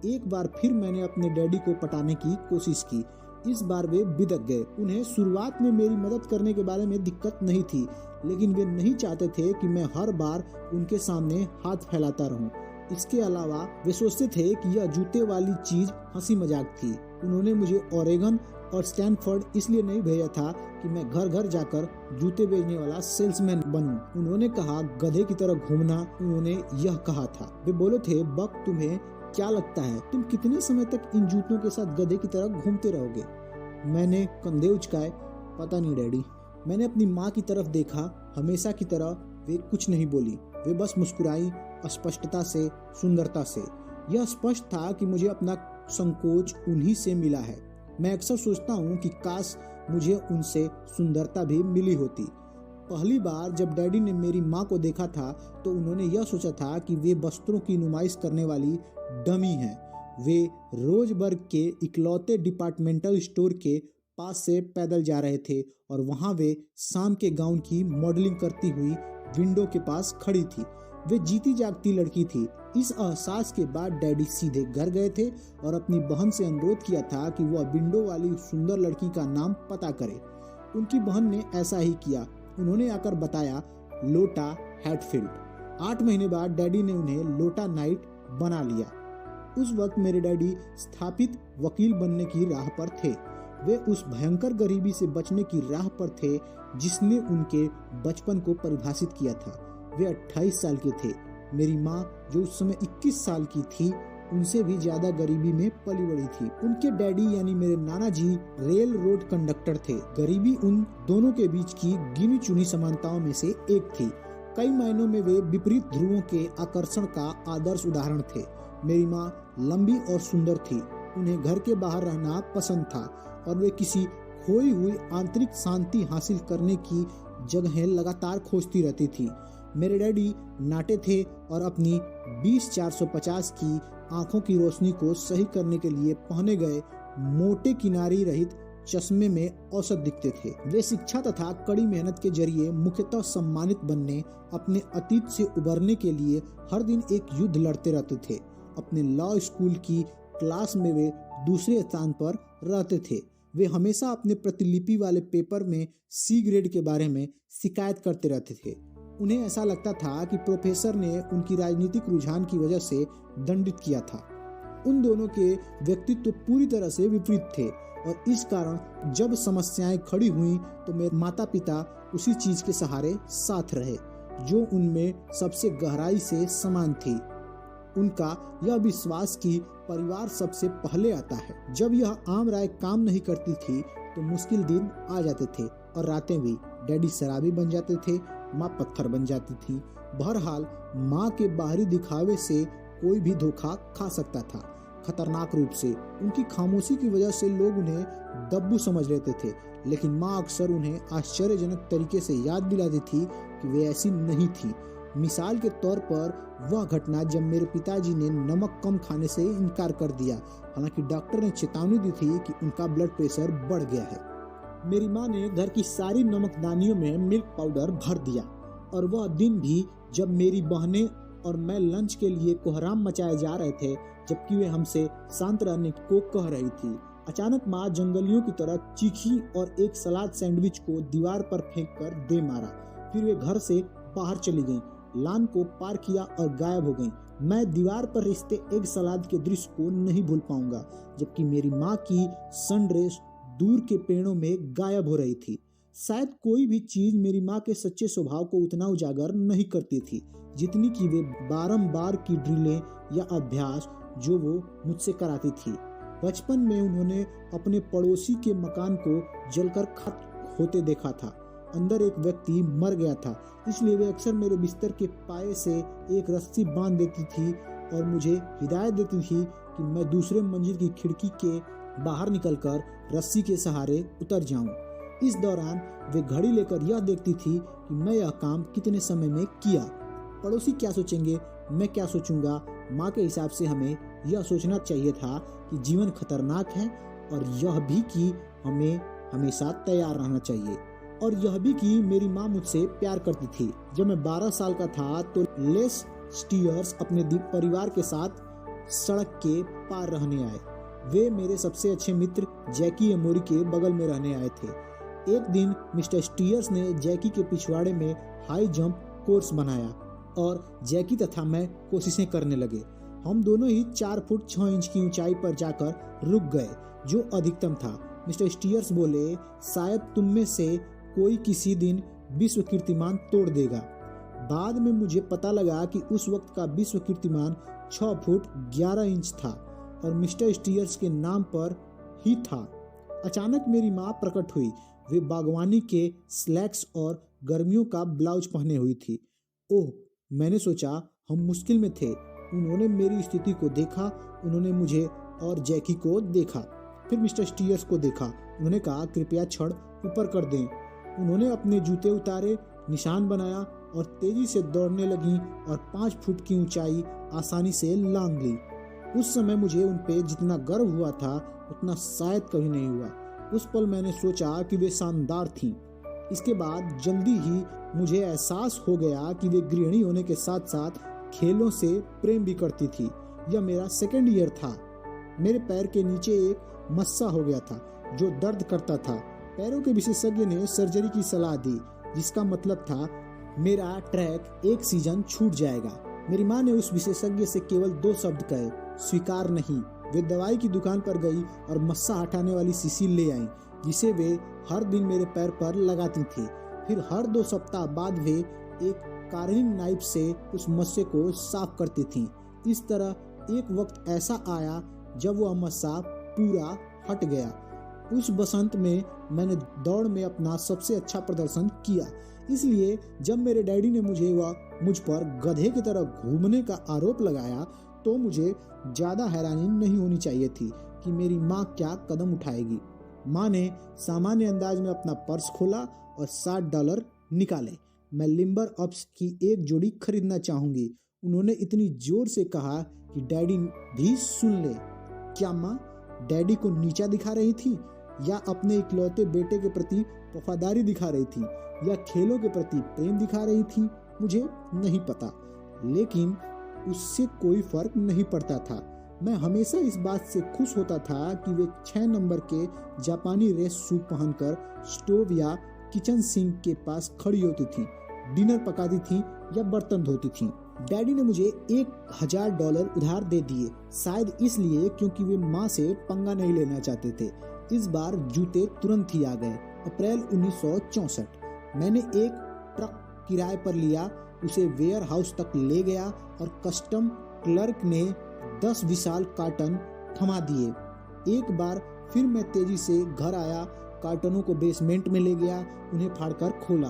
एक बार फिर मैंने अपने डैडी को पटाने की कोशिश की। इस बार वे बिदक गए। उन्हें शुरुआत में मेरी मदद करने के बारे में दिक्कत नहीं थी, लेकिन वे नहीं चाहते थे कि मैं हर बार उनके सामने हाथ फैलाता रहूं। इसके अलावा वे सोचते थे कि यह जूते वाली चीज हंसी मजाक थी। उन्होंने मुझे ओरेगन और स्टैनफोर्ड इसलिए नहीं भेजा था कि मैं घर घर जाकर जूते बेचने वाला सेल्समैन बनूं। उन्होंने कहा गधे की तरह घूमना। उन्होंने यह कहा था। वे बोले थे, बक तुम्हें क्या लगता है तुम कितने समय तक इन जूतों के साथ गधे की तरह घूमते रहोगे? मैंने कंधे उचकाए। पता नहीं डैडी। मैंने अपनी माँ की तरफ देखा। हमेशा की तरह वे कुछ नहीं बोली। वे बस मुस्कुराई, स्पष्टता से, सुंदरता से। यह स्पष्ट था कि मुझे अपना संकोच उन्हीं से मिला है। मैं अक्सर सोचता हूँ कि काश मुझे उनसे सुंदरता भी मिली होती। पहली बार जब डैडी ने मेरी माँ को देखा था तो उन्होंने यह सोचा था कि वे वस्त्रों की नुमाइश करने वाली डमी हैं। वे रोजबर्ग के इकलौते डिपार्टमेंटल स्टोर के पास से पैदल जा रहे थे और वहां वे शाम के गाउन की मॉडलिंग करती हुई विंडो के पास खड़ी थी। वे जीती जागती लड़की थी। इस एहसास के बाद डैडी सीधे घर गए थे और अपनी बहन से अनुरोध किया था कि वह विंडो वाली सुंदर लड़की का नाम पता करे। उनकी बहन ने ऐसा ही किया। उन्होंने आकर बताया, लोटा हैटफील्ड। 8 महीने बाद डैडी ने उन्हें लोटा नाइट बना लिया। उस वक्त मेरे डैडी स्थापित वकील बनने की राह पर थे। वे उस भयंकर गरीबी से बचने की राह पर थे जिसने उनके बचपन को परिभाषित किया था। वे 28 साल के थे। मेरी माँ जो उस समय 21 साल की थी, उनसे भी ज्यादा गरीबी में पली बड़ी थी। उनके डैडी यानी मेरे नाना जी रेल रोड कंडक्टर थे। गरीबी उन दोनों के बीच की गिनी चुनी समानताओं में से एक थी। कई मायनों में वे विपरीत ध्रुवों के आकर्षण का आदर्श उदाहरण थे। मेरी माँ लंबी और सुंदर थी। उन्हें घर के बाहर रहना पसंद था और वे किसी खोई हुई आंतरिक शांति हासिल करने की जगहें लगातार खोजती रहती थी। मेरे डैडी नाटे थे और अपनी 20-450 की आंखों की रोशनी को सही करने के लिए पहने गए मोटे किनारी रहित चश्मे में औसत दिखते थे। वे शिक्षा तथा कड़ी मेहनत के जरिए मुख्यतः सम्मानित बनने, अपने अतीत से उबरने के लिए हर दिन एक युद्ध लड़ते रहते थे। अपने लॉ स्कूल की क्लास में वे दूसरे स्थान पर रहते थे। वे हमेशा अपने प्रतिलिपि वाले पेपर में सी ग्रेड के बारे में शिकायत करते रहते थे। उन्हें ऐसा लगता था कि प्रोफेसर ने उनकी राजनीतिक रुझान की वजह से दंडित किया था। उन दोनों के व्यक्तित्व पूरी तरह से विपरीत थे और इस कारण जब समस्याएं खड़ी हुई तो मेरे माता पिता उसी चीज के सहारे साथ रहे जो उनमें सबसे गहराई से समान थी। उनका यह विश्वास कि परिवार सबसे पहले आता है। जब यह आम राय काम नहीं करती थी तो मुश्किल दिन आ जाते थे और रातें भी। डैडी शराबी बन जाते थे, माँ पत्थर बन जाती थी। बहरहाल माँ के बाहरी दिखावे से कोई भी धोखा खा सकता था, खतरनाक रूप से। उनकी खामोशी की वजह से लोग उन्हें दब्बू समझ लेते थे, लेकिन माँ अक्सर उन्हें आश्चर्यजनक तरीके से याद दिलाती थी कि वे ऐसी नहीं थी। मिसाल के तौर पर वह घटना जब मेरे पिताजी ने नमक कम खाने से इनकार कर दिया, हालांकि डॉक्टर ने चेतावनी दी थी कि उनका ब्लड प्रेशर बढ़ गया है। मेरी माँ ने घर की सारी नमकदानियों में मिल्क पाउडर भर दिया और वह दिन भी जब मेरी बहनें और मैं लंच के लिए कोहराम मचाए जा रहे थे, जबकि वे हमसे शांत रहने को कह रही थी। अचानक माँ जंगलियों की तरह चीखी और एक सलाद सैंडविच को दीवार पर फेंक कर दे मारा। फिर वे घर से बाहर चली गईं, लान को पार किया और गायब हो गईं। मैं दीवार पर रिश्ते एग सलाद के दृश्य को नहीं भूल पाऊंगा, जबकि मेरी माँ की सनरेज दूर के पेड़ों में गायब हो रही थी। शायद कोई भी चीज मेरी माँ के सच्चे स्वभाव को उतना उजागर नहीं करती थी जितनी कि वे बारंबार की ड्रिलें या अभ्यास जो वो मुझसे कराती थी। बचपन में उन्होंने अपने पड़ोसी के मकान को जलकर खत्म होते देखा था। अंदर एक व्यक्ति मर गया था, इसलिए वे अक्सर मेरे बिस्तर के पाए से एक रस्सी बांध देती थी और मुझे हिदायत देती थी कि मैं दूसरे मंजिल की खिड़की के बाहर निकलकर रस्सी के सहारे उतर जाऊं। इस दौरान वे घड़ी लेकर यह देखती थी कि मैं यह काम कितने समय में किया। पड़ोसी क्या सोचेंगे, मैं क्या सोचूंगा। माँ के हिसाब से हमें यह सोचना चाहिए था कि जीवन खतरनाक है और यह भी कि हमें हमेशा तैयार रहना चाहिए, और यह भी कि मेरी माँ मुझसे प्यार करती थी। जब मैं 12 साल का था तो लेस स्टीयर्स अपने परिवार के साथ सड़क के पार रहने आए। वे मेरे सबसे अच्छे मित्र जैकी एमोरी के बगल में रहने आए थे। एक दिन मिस्टर स्टीयर्स ने जैकी के पिछवाड़े में हाई जंप कोर्स बनाया और जैकी तथा मैं कोशिशें करने लगे। हम दोनों ही 4 फुट 6 इंच की ऊंचाई पर जाकर रुक गए, जो अधिकतम था। मिस्टर स्टीयर्स बोले, शायद तुम में से कोई किसी दिन विश्व कीर्तिमान तोड़ देगा। बाद में मुझे पता लगा कि उस वक्त का विश्व कीर्तिमान 6 फुट 11 इंच था और मिस्टर स्टीयर्स के नाम पर ही था। अचानक मेरी माँ प्रकट हुई। वे बागवानी के स्लैक्स और गर्मियों का ब्लाउज पहने हुई थी। ओह, मैंने सोचा हम मुश्किल में थे। उन्होंने मेरी स्थिति को देखा, उन्होंने मुझे और जैकी को देखा, फिर मिस्टर स्टीयर्स को देखा। उन्होंने कहा, कृपया छड़ ऊपर कर दें। उन्होंने अपने जूते उतारे, निशान बनाया और तेजी से दौड़ने लगी और 5 फुट की ऊंचाई आसानी से लांघ ली। उस समय मुझे उन पे जितना गर्व हुआ था उतना शायद कभी नहीं हुआ। उस पल मैंने सोचा कि वे शानदार थीं। इसके बाद जल्दी ही मुझे एहसास हो गया कि वे गृहिणी होने के साथ साथ खेलों से प्रेम भी करती थी। यह मेरा 2nd ईयर था। मेरे पैर के नीचे एक मस्सा हो गया था जो दर्द करता था। पैरों के विशेषज्ञ ने सर्जरी की सलाह दी, जिसका मतलब था मेरा ट्रैक एक सीजन छूट जाएगा। मेरी माँ ने उस विशेषज्ञ से केवल 2 शब्द कहे, स्वीकार नहीं। वे दवाई की दुकान पर गई और मस्सा हटाने वाली शीशी ले आई, जिसे वे हर दिन मेरे पैर पर लगाती थी। फिर हर 2 सप्ताह बाद वे एक कार्विंग नाइफ से उस मस्से को साफ करती थी। इस तरह एक वक्त ऐसा आया जब वह मस्सा पूरा हट गया। उस बसंत में मैंने दौड़ में अपना सबसे अच्छा प्रदर्शन किया। इसलिए जब मेरे डैडी ने मुझ पर गधे की तरह घूमने का आरोप लगाया तो मुझे ज्यादा हैरानी नहीं होनी चाहिए थी कि मेरी माँ क्या कदम उठाएगी। माँ ने सामान्य अंदाज में अपना पर्स खोला और $60 निकाले। मैं लिम्बर अप्स की एक जोड़ी खरीदना चाहूंगी, उन्होंने इतनी जोर से कहा कि डैडी भी सुन ले। क्या माँ डैडी को नीचा दिखा रही थी, या अपने इकलौते बेटे के प्रति वफादारी दिखा रही थी, या खेलों के प्रति प्रेम दिखा रही थी? मुझे नहीं पता, लेकिन उससे कोई फर्क नहीं पड़ता था। मैं हमेशा इस बात से खुश होता था कि वे 6 नंबर के जापानी रेस सूट पहनकर स्टोव या किचन सिंक के पास खड़ी होती थी। डिनर पकाती थी या बर्तन धोती थी। डैडी ने मुझे $1000 उधार दे दिए, शायद इसलिए क्योंकि वे माँ से पंगा नहीं लेना चाहते थे। इस बार जूते तुरंत ही आ गए। अप्रैल 1964। मैंने एक ट्रक किराए पर लिया, उसे वेयर हाउस तक ले गया और कस्टम क्लर्क ने 10 विशाल कार्टन थमा दिए। एक बार फिर मैं तेजी से घर आया, कार्टनों को बेसमेंट में ले गया, उन्हें फाड़कर खोला।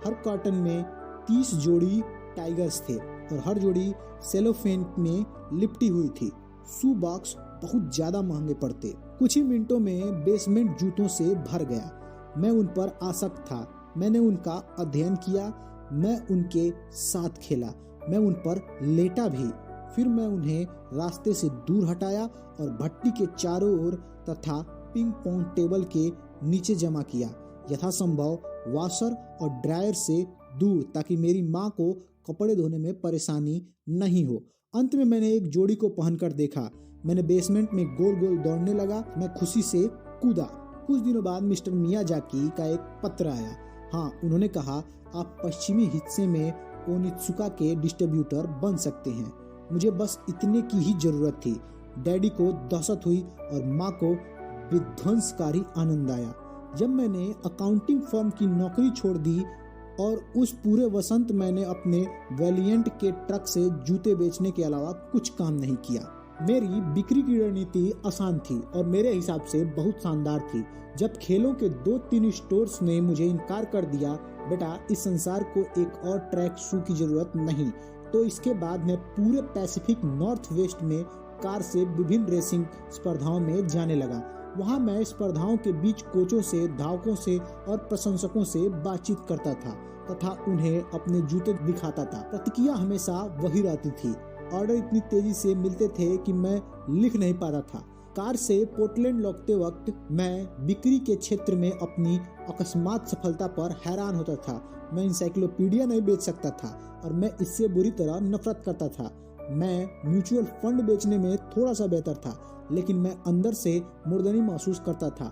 हर कार्टन में 30 जोड़ी टाइगर्स थे और हर जोड़ी सेलोफेन में लिपटी हुई थी। शू बॉक्स बहुत ज्यादा महंगे पड़ते। कुछ ही मिनटों में बेसमेंट जूतों से भर गया। मैं उन पर आसक्त था। मैंने उनका अध्ययन किया, मैं उनके साथ खेला, मैं उन पर लेटा भी। फिर मैं उन्हें रास्ते से दूर हटाया और भट्टी के चारों ओर तथा पिंग पोंग टेबल के नीचे जमा किया, यथासंभव वॉशर और ड्रायर से दूर, ताकि मेरी माँ को कपड़े धोने में परेशानी नहीं हो। अंत में मैंने एक जोड़ी को पहनकर देखा। मैंने बेसमेंट में गोल गोल दौड़ने लगा। मैं खुशी से कूदा। कुछ दिनों बाद मिस्टर मियाजाकी का एक पत्र आया। हाँ, उन्होंने कहा, आप पश्चिमी हिस्से में ओनित्सुका के डिस्ट्रीब्यूटर बन सकते हैं। मुझे बस इतने की ही जरूरत थी। डैडी को दहशत हुई और माँ को विध्वंसकारी आनंद आया। जब मैंने अकाउंटिंग फर्म की नौकरी छोड़ दी और उस पूरे वसंत मैंने अपने वैलिएंट के ट्रक से जूते बेचने के अलावा कुछ काम नहीं किया। मेरी बिक्री की रणनीति आसान थी और मेरे हिसाब से बहुत शानदार थी। जब खेलों के 2-3 स्टोर्स ने मुझे इनकार कर दिया, बेटा इस संसार को एक और ट्रैक शू की जरूरत नहीं, तो इसके बाद मैं पूरे पैसिफिक नॉर्थ वेस्ट में कार से विभिन्न रेसिंग स्पर्धाओं में जाने लगा। वहां मैं स्पर्धाओं के बीच कोचों से, धावकों से और प्रशंसकों से बातचीत करता था तथा उन्हें अपने जूते दिखाता था। प्रतिक्रिया हमेशा वही रहती थी। ऑर्डर इतनी तेजी से मिलते थे कि मैं लिख नहीं पाता था। कार से पोर्टलैंड लौटते वक्त मैं बिक्री के क्षेत्र में अपनी अकस्मात सफलता पर हैरान होता था। मैं इंसाइक्लोपीडिया नहीं बेच सकता था और मैं इससे बुरी तरह नफरत करता था। मैं म्यूचुअल फंड बेचने में थोड़ा सा बेहतर था, लेकिन मैं अंदर से मुर्दनी महसूस करता था।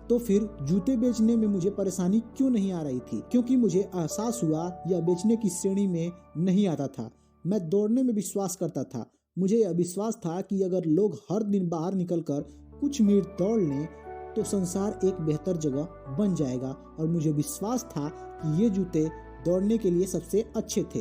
तो फिर जूते बेचने में मुझे परेशानी क्यों नहीं आ रही थी? क्योंकि मुझे एहसास हुआ यह बेचने की श्रेणी में नहीं आता था। मैं दौड़ने में विश्वास करता था। मुझे यह विश्वास था कि अगर लोग हर दिन बाहर निकलकर कुछ मिनट दौड़ लें तो संसार एक बेहतर जगह बन जाएगा, और मुझे विश्वास था कि ये जूते दौड़ने के लिए सबसे अच्छे थे।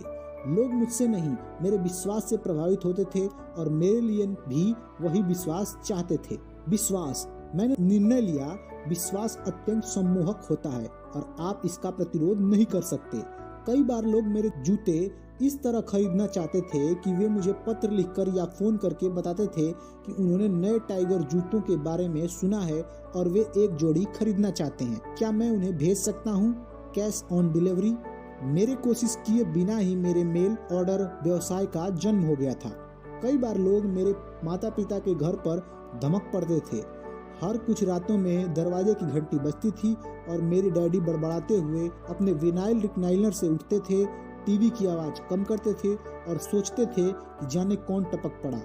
लोग मुझसे नहीं, मेरे विश्वास से प्रभावित होते थे और मेरे लिए भी वही विश्वास चाहते थे। विश्वास, मैंने निर्णय लिया, विश्वास अत्यंत सम्मोहक होता है और आप इसका प्रतिरोध नहीं कर सकते। कई बार लोग मेरे जूते इस तरह खरीदना चाहते थे कि वे मुझे पत्र लिखकर या फोन करके बताते थे कि उन्होंने नए टाइगर जूतों के बारे में सुना है और वे एक जोड़ी खरीदना चाहते हैं। क्या मैं उन्हें भेज सकता हूँ? Cash on delivery. मेरे कोशिश किए बिना ही मेरे मेल ऑर्डर व्यवसाय का जन्म हो गया था। कई बार लोग मेरे माता पिता के घर पर धमक पड़ते थे। हर कुछ रातों में दरवाजे की घंटी बजती थी और मेरे डैडी बड़बड़ाते हुए अपने विनाइल रिक्लाइनर से उठते थे, टीवी की आवाज कम करते थे और सोचते थे कि जाने कौन टपक पड़ा।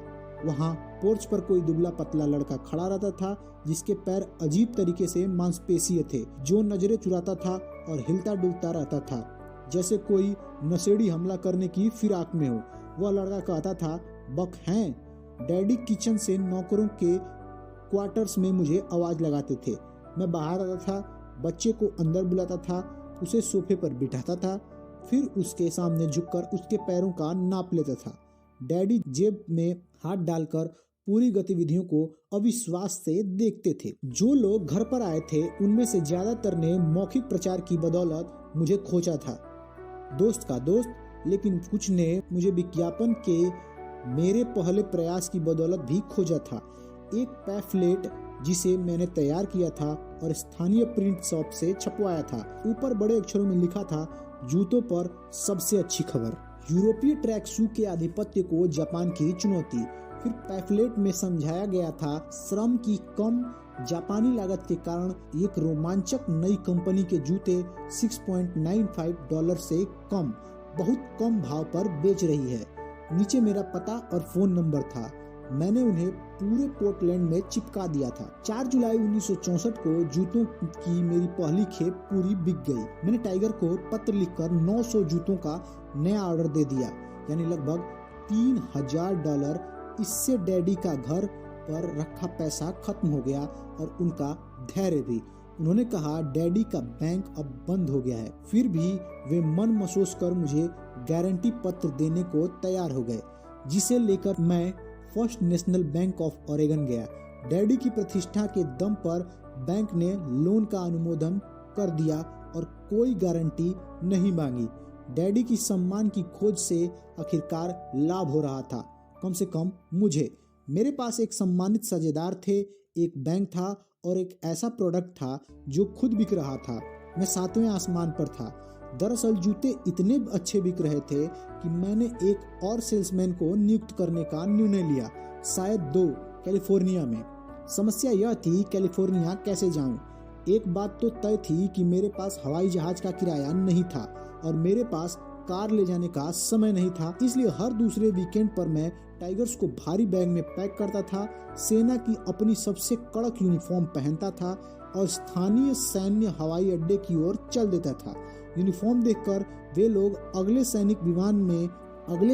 वहाँ पोर्च पर कोई दुबला पतला लड़का खड़ा रहता था जिसके पैर अजीब तरीके से मांसपेशीय थे, जो नजरें चुराता था और हिलता डुलता रहता था जैसे कोई नशेड़ी हमला करने की फिराक में हो। वह लड़का कहता था, बक हैं। डैडी किचन से नौकरों के क्वार्टर्स में मुझे आवाज लगाते थे। मैं बाहर आता था, बच्चे को अंदर बुलाता था, उसे सोफे पर बिठाता था, फिर उसके सामने झुककर उसके पैरों का नाप लेता था। डैडी जेब में हाथ डालकर पूरी गतिविधियों को अविश्वास से देखते थे। जो लोग घर पर आए थे उनमें से ज्यादातर ने मौखिक प्रचार की बदौलत मुझे खोजा था, दोस्त का दोस्त, लेकिन कुछ ने मुझे विज्ञापन के मेरे पहले प्रयास की बदौलत भी खोजा था। एक पैफलेट जिसे मैंने तैयार किया था और स्थानीय प्रिंट शॉप से छपवाया था। ऊपर बड़े अक्षरों में लिखा था, जूतों पर सबसे अच्छी खबर, यूरोपीय ट्रैक शू के आधिपत्य को जापान की चुनौती। फिर पैफलेट में समझाया गया था श्रम की कम जापानी लागत के कारण एक रोमांचक नई कंपनी के जूते $6.95 से बहुत कम भाव पर बेच रही है। नीचे मेरा पता और फोन नंबर था। मैंने उन्हें पूरे पोर्टलैंड में चिपका दिया था। 4 जुलाई 1964 को जूतों की मेरी पहली खेप पूरी बिक गई। मैंने टाइगर को पत्र लिखकर 900 जूतों का नया ऑर्डर दे दिया, यानी लगभग $3000। इससे डैडी का घर पर रखा पैसा खत्म हो गया और उनका धैर्य भी। उन्होंने कहा डैडी का बैंक अब बंद हो गया है, फिर भी वे मन मसोस कर मुझे गारंटी पत्र देने को तैयार हो गए, जिसे लेकर मैं first national bank of Oregon गया। डैडी की प्रतिष्ठा के दम पर बैंक ने लोन का अनुमोदन कर दिया और कोई गारंटी नहीं मांगी। डैडी की सम्मान की खोज से आखिरकार लाभ हो रहा था, कम से कम मुझे। मेरे पास एक सम्मानित साझेदार थे, एक बैंक था और एक ऐसा प्रोडक्ट था जो खुद बिक रहा था। मैं 7वें आसमान पर था। दरअसल जूते इतने अच्छे बिक रहे थे कि मैंने एक और सेल्समैन को नियुक्त करने का निर्णय लिया, शायद 2, कैलिफोर्निया में। समस्या यह थी कैलिफोर्निया कैसे जाऊं। एक बात तो तय थी कि मेरे पास हवाई जहाज का किराया नहीं था और मेरे पास कार ले जाने का समय नहीं था, इसलिए हर दूसरे वीकेंड पर मैं टाइगर्स को भारी बैग में पैक करता था, सेना की अपनी सबसे कड़क यूनिफॉर्म पहनता था और स्थानीय सैन्य हवाई अड्डे की ओर चल देता था। यूनिफॉर्म देखकर वे लोग अगले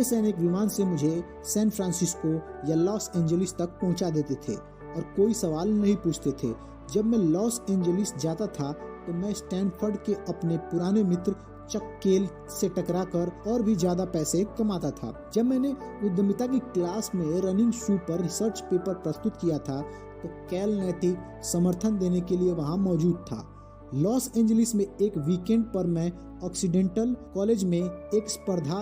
सैनिक विमान से मुझे सैन फ्रांसिस्को या लॉस एंजलिस तक पहुंचा देते थे और कोई सवाल नहीं पूछते थे। जब मैं लॉस एंजलिस जाता था तो मैं स्टैनफोर्ड के अपने पुराने मित्र चक केल से टकराकर और भी ज्यादा पैसे कमाता था। जब मैंने उद्यमिता की क्लास में रनिंग शू पर रिसर्च पेपर प्रस्तुत किया था तो कैल नैतिक समर्थन देने के लिए वहां मौजूद था। लॉस एंजलिस में एक वीकेंड पर मैं ऑक्सीडेंटल कॉलेज में एक स्पर्धा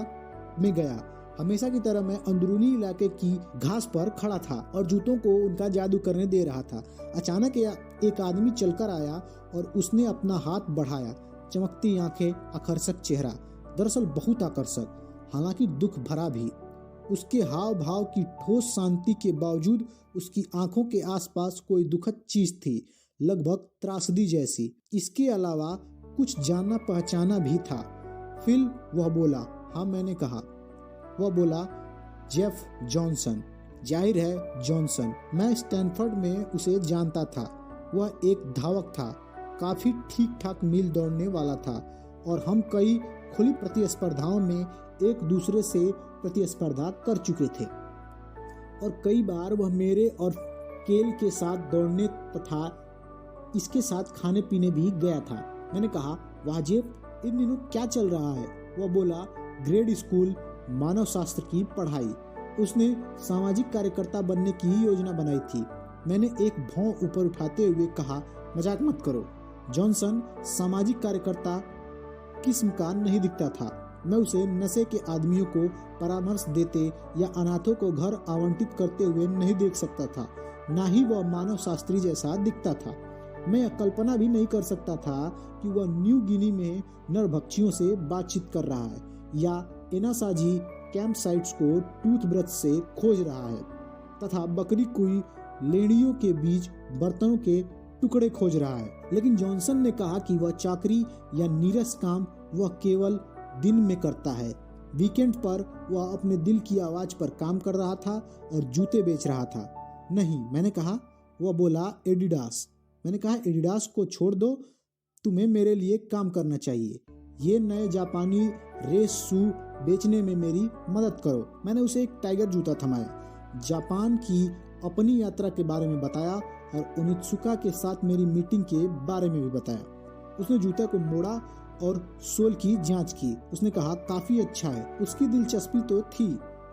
में गया। हमेशा की तरह मैं अंदरूनी इलाके की घास पर खड़ा था और जूतों को उनका जादू करने दे रहा था। अचानक एक आदमी चलकर आया और उसने अपना हाथ बढ़ाया। चमकती आंखें, आकर्षक चेहरा, दरअसल बहुत आकर्षक, हालांकि दुख भरा भी। उसके हाव भाव की ठोस शांति के बावजूद उसकी आंखों के आसपास कोई दुखद चीज थी, लगभग त्रासदी जैसी। इसके अलावा कुछ जाना पहचाना भी था। फिल, वह बोला। हाँ, मैंने कहा। वह बोला, जेफ जॉनसन। जाहिर है जॉनसन। मैं स्टैनफोर्ड में उसे जानता था। वह एक धावक था, काफी ठीक ठाक मील दौड़ने वाला था और हम कई खुली प्रतिस्पर्धाओं में एक दूसरे से प्रतिस्पर्धा कर चुके थे और कई बार वह मेरे और केल के साथ दौड़ने तथा इसके साथ खाने पीने भी गया था। मैंने कहा, वाह जेफ, इन दिनों क्या चल रहा है? वह बोला, ग्रेड स्कूल, मानव शास्त्र की पढ़ाई। उसने सामाजिक कार्यकर्ता बनने की योजना बनाई थी। मैंने एक भौं ऊपर उठाते हुए कहा, मजाक मत करो। जॉनसन सामाजिक कार्यकर्ता किस्म का नहीं दिखता था। मैं उसे नशे के आदमियों को परामर्श देते या अनाथों को घर आवंटित करते हुए नहीं देख सकता था, ना ही वह मानव शास्त्री जैसा दिखता था। मैं यह कल्पना भी नहीं कर सकता था कि वह न्यू गिनी में नरभक्षियों से बातचीत कर रहा है या एनासाजी कैंप साइट्स को टूथब्रश से खोज रहा है तथा बकरी कुई लेड़ियों के बीच बर्तनों के टुकड़े खोज रहा है। लेकिन जॉनसन ने कहा कि वह चाकरी या नीरस काम वह केवल दिन में करता है। वीकेंड पर वह अपने दिल की आवाज पर काम कर रहा था और जूते बेच रहा था। नहीं, मैंने कहा। वह बोला, एडिडास। मैंने कहा, एडिडास को छोड़ दो, तुम्हें मेरे लिए काम करना चाहिए। ये नए जापानी रेस शू बेचने में मेरी मदद करो। मैंने उसे एक टाइगर जूता थमाया, जापान की अपनी यात्रा के बारे में बताया और ओनित्सुका के साथ मेरी मीटिंग के बारे में भी बताया। उसने जूते को मोड़ा और सोल की जांच की। उसने कहा, काफी अच्छा है। उसकी दिलचस्पी तो थी,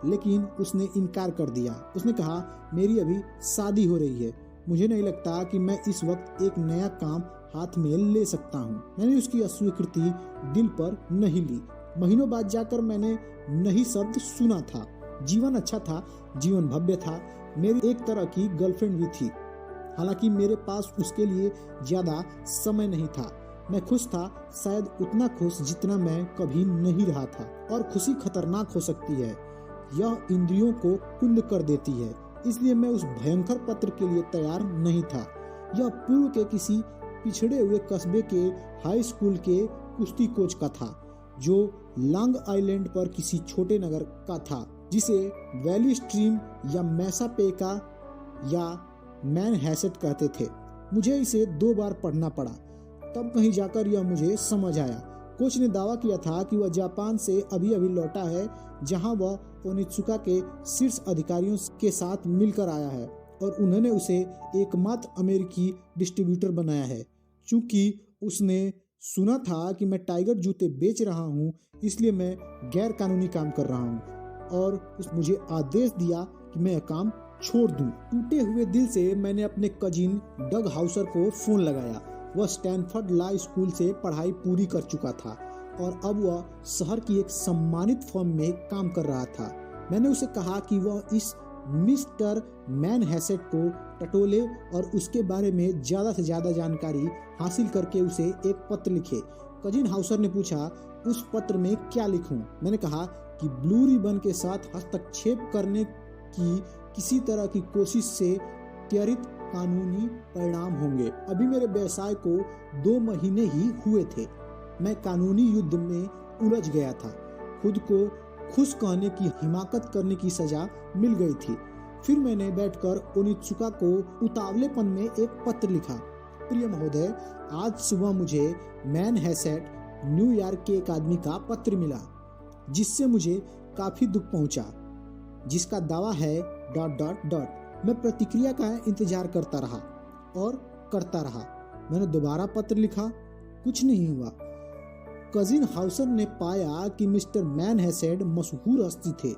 लेकिन उसने इनकार कर दिया। उसने कहा, मेरी अभी शादी हो रही है, मुझे नहीं लगता कि मैं इस वक्त एक नया काम हाथ में ले सकता हूँ। मैंने उसकी अस्वीकृति दिल पर नहीं ली। महीनों बाद जाकर मैंने नहीं शब्द सुना था। जीवन अच्छा था, जीवन भव्य था। मेरी एक तरह की गर्लफ्रेंड भी थी, हालांकि मेरे पास उसके लिए ज्यादा समय नहीं था। मैं खुश था, शायद उतना खुश जितना मैं कभी नहीं रहा था। और खुशी खतरनाक हो सकती है, यह इंद्रियों को कुंद कर देती है। इसलिए मैं उस भयंकर पत्र के लिए तैयार नहीं था। यह पूर्व के किसी पिछड़े हुए कस्बे के हाई स्कूल के कुश्ती कोच का था, जो लॉन्ग आइलैंड पर किसी छोटे नगर का था जिसे वैली स्ट्रीम या मैसापेका या मैनहैसेट कहते थे। मुझे इसे 2 बार पढ़ना पड़ा, तब कहीं जाकर यह मुझे समझ आया। कोच ने दावा किया था कि वह जापान से अभी अभी लौटा है, जहां वह ओनित्सुका के शीर्ष अधिकारियों के साथ मिलकर आया है और उन्होंने उसे एकमात्र अमेरिकी डिस्ट्रीब्यूटर बनाया है। चूंकि उसने सुना था कि मैं टाइगर जूते बेच रहा हूं, इसलिए मैं गैर कानूनी काम कर रहा हूं और मुझे आदेश दिया कि मैं यह काम छोड़ दूं। टूटे हुए दिल से मैंने अपने कजिन डग हाउसर को फोन लगाया। वह स्टैनफोर्ड लॉ स्कूल से पढ़ाई पूरी कर चुका था और अब वह शहर की एक सम्मानित फर्म में काम कर रहा था। मैंने उसे कहा कि वह इस मिस्टर मैनहैसेट को टटोले और उसके बारे में ज़्यादा से ज़्यादा जानकारी हासिल करके उसे एक पत्र लिखे। कजिन हाउसर ने पूछा, उस पत्र में क्या लिखूं? मैंने कहा कि ब्लू रिबन के साथ हस्तक्षेप करने की किसी तरह की कोशिश से त्वरित कानूनी परिणाम होंगे। अभी मेरे व्यवसाय को 2 महीने ही हुए थे। मैं कानूनी युद्ध में उलझ गया था। खुद को खुश कहने की हिमाकत करने की सजा मिल गई थी। फिर मैंने बैठकर ओनित्सुका को उतावलेपन में एक पत्र लिखा। प्रिय महोदय, आज सुबह मुझे मैनहैसेट न्यूयॉर्क के एक आदमी का पत्र मिला, जिससे मुझे काफी दुख पहुंचा, जिसका दावा है ... मैं प्रतिक्रिया का इंतजार करता रहा और करता रहा। मैंने दोबारा पत्र लिखा, कुछ नहीं हुआ। कजिन हाउसर ने पाया कि मिस्टर मैनहैसेट मशहूर हस्ती थे।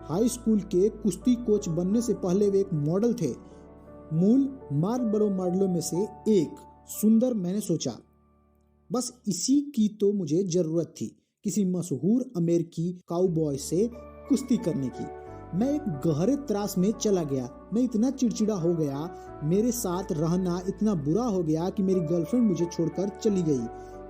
हाई स्कूल के कुश्ती कोच बनने से पहले वे एक मॉडल थे, मूल मार्लबरो मॉडलों में से एक। सुंदर, मैंने सोचा, बस इसी की तो मुझे जरूरत थी, किसी मशहूर अमेरिकी काउबॉय से कुश्ती करने की। मैं एक गहरे त्रास में चला गया। मैं इतना चिड़चिड़ा हो गया, मेरे साथ रहना इतना बुरा हो गया कि मेरी गर्लफ्रेंड मुझे छोड़कर चली गई।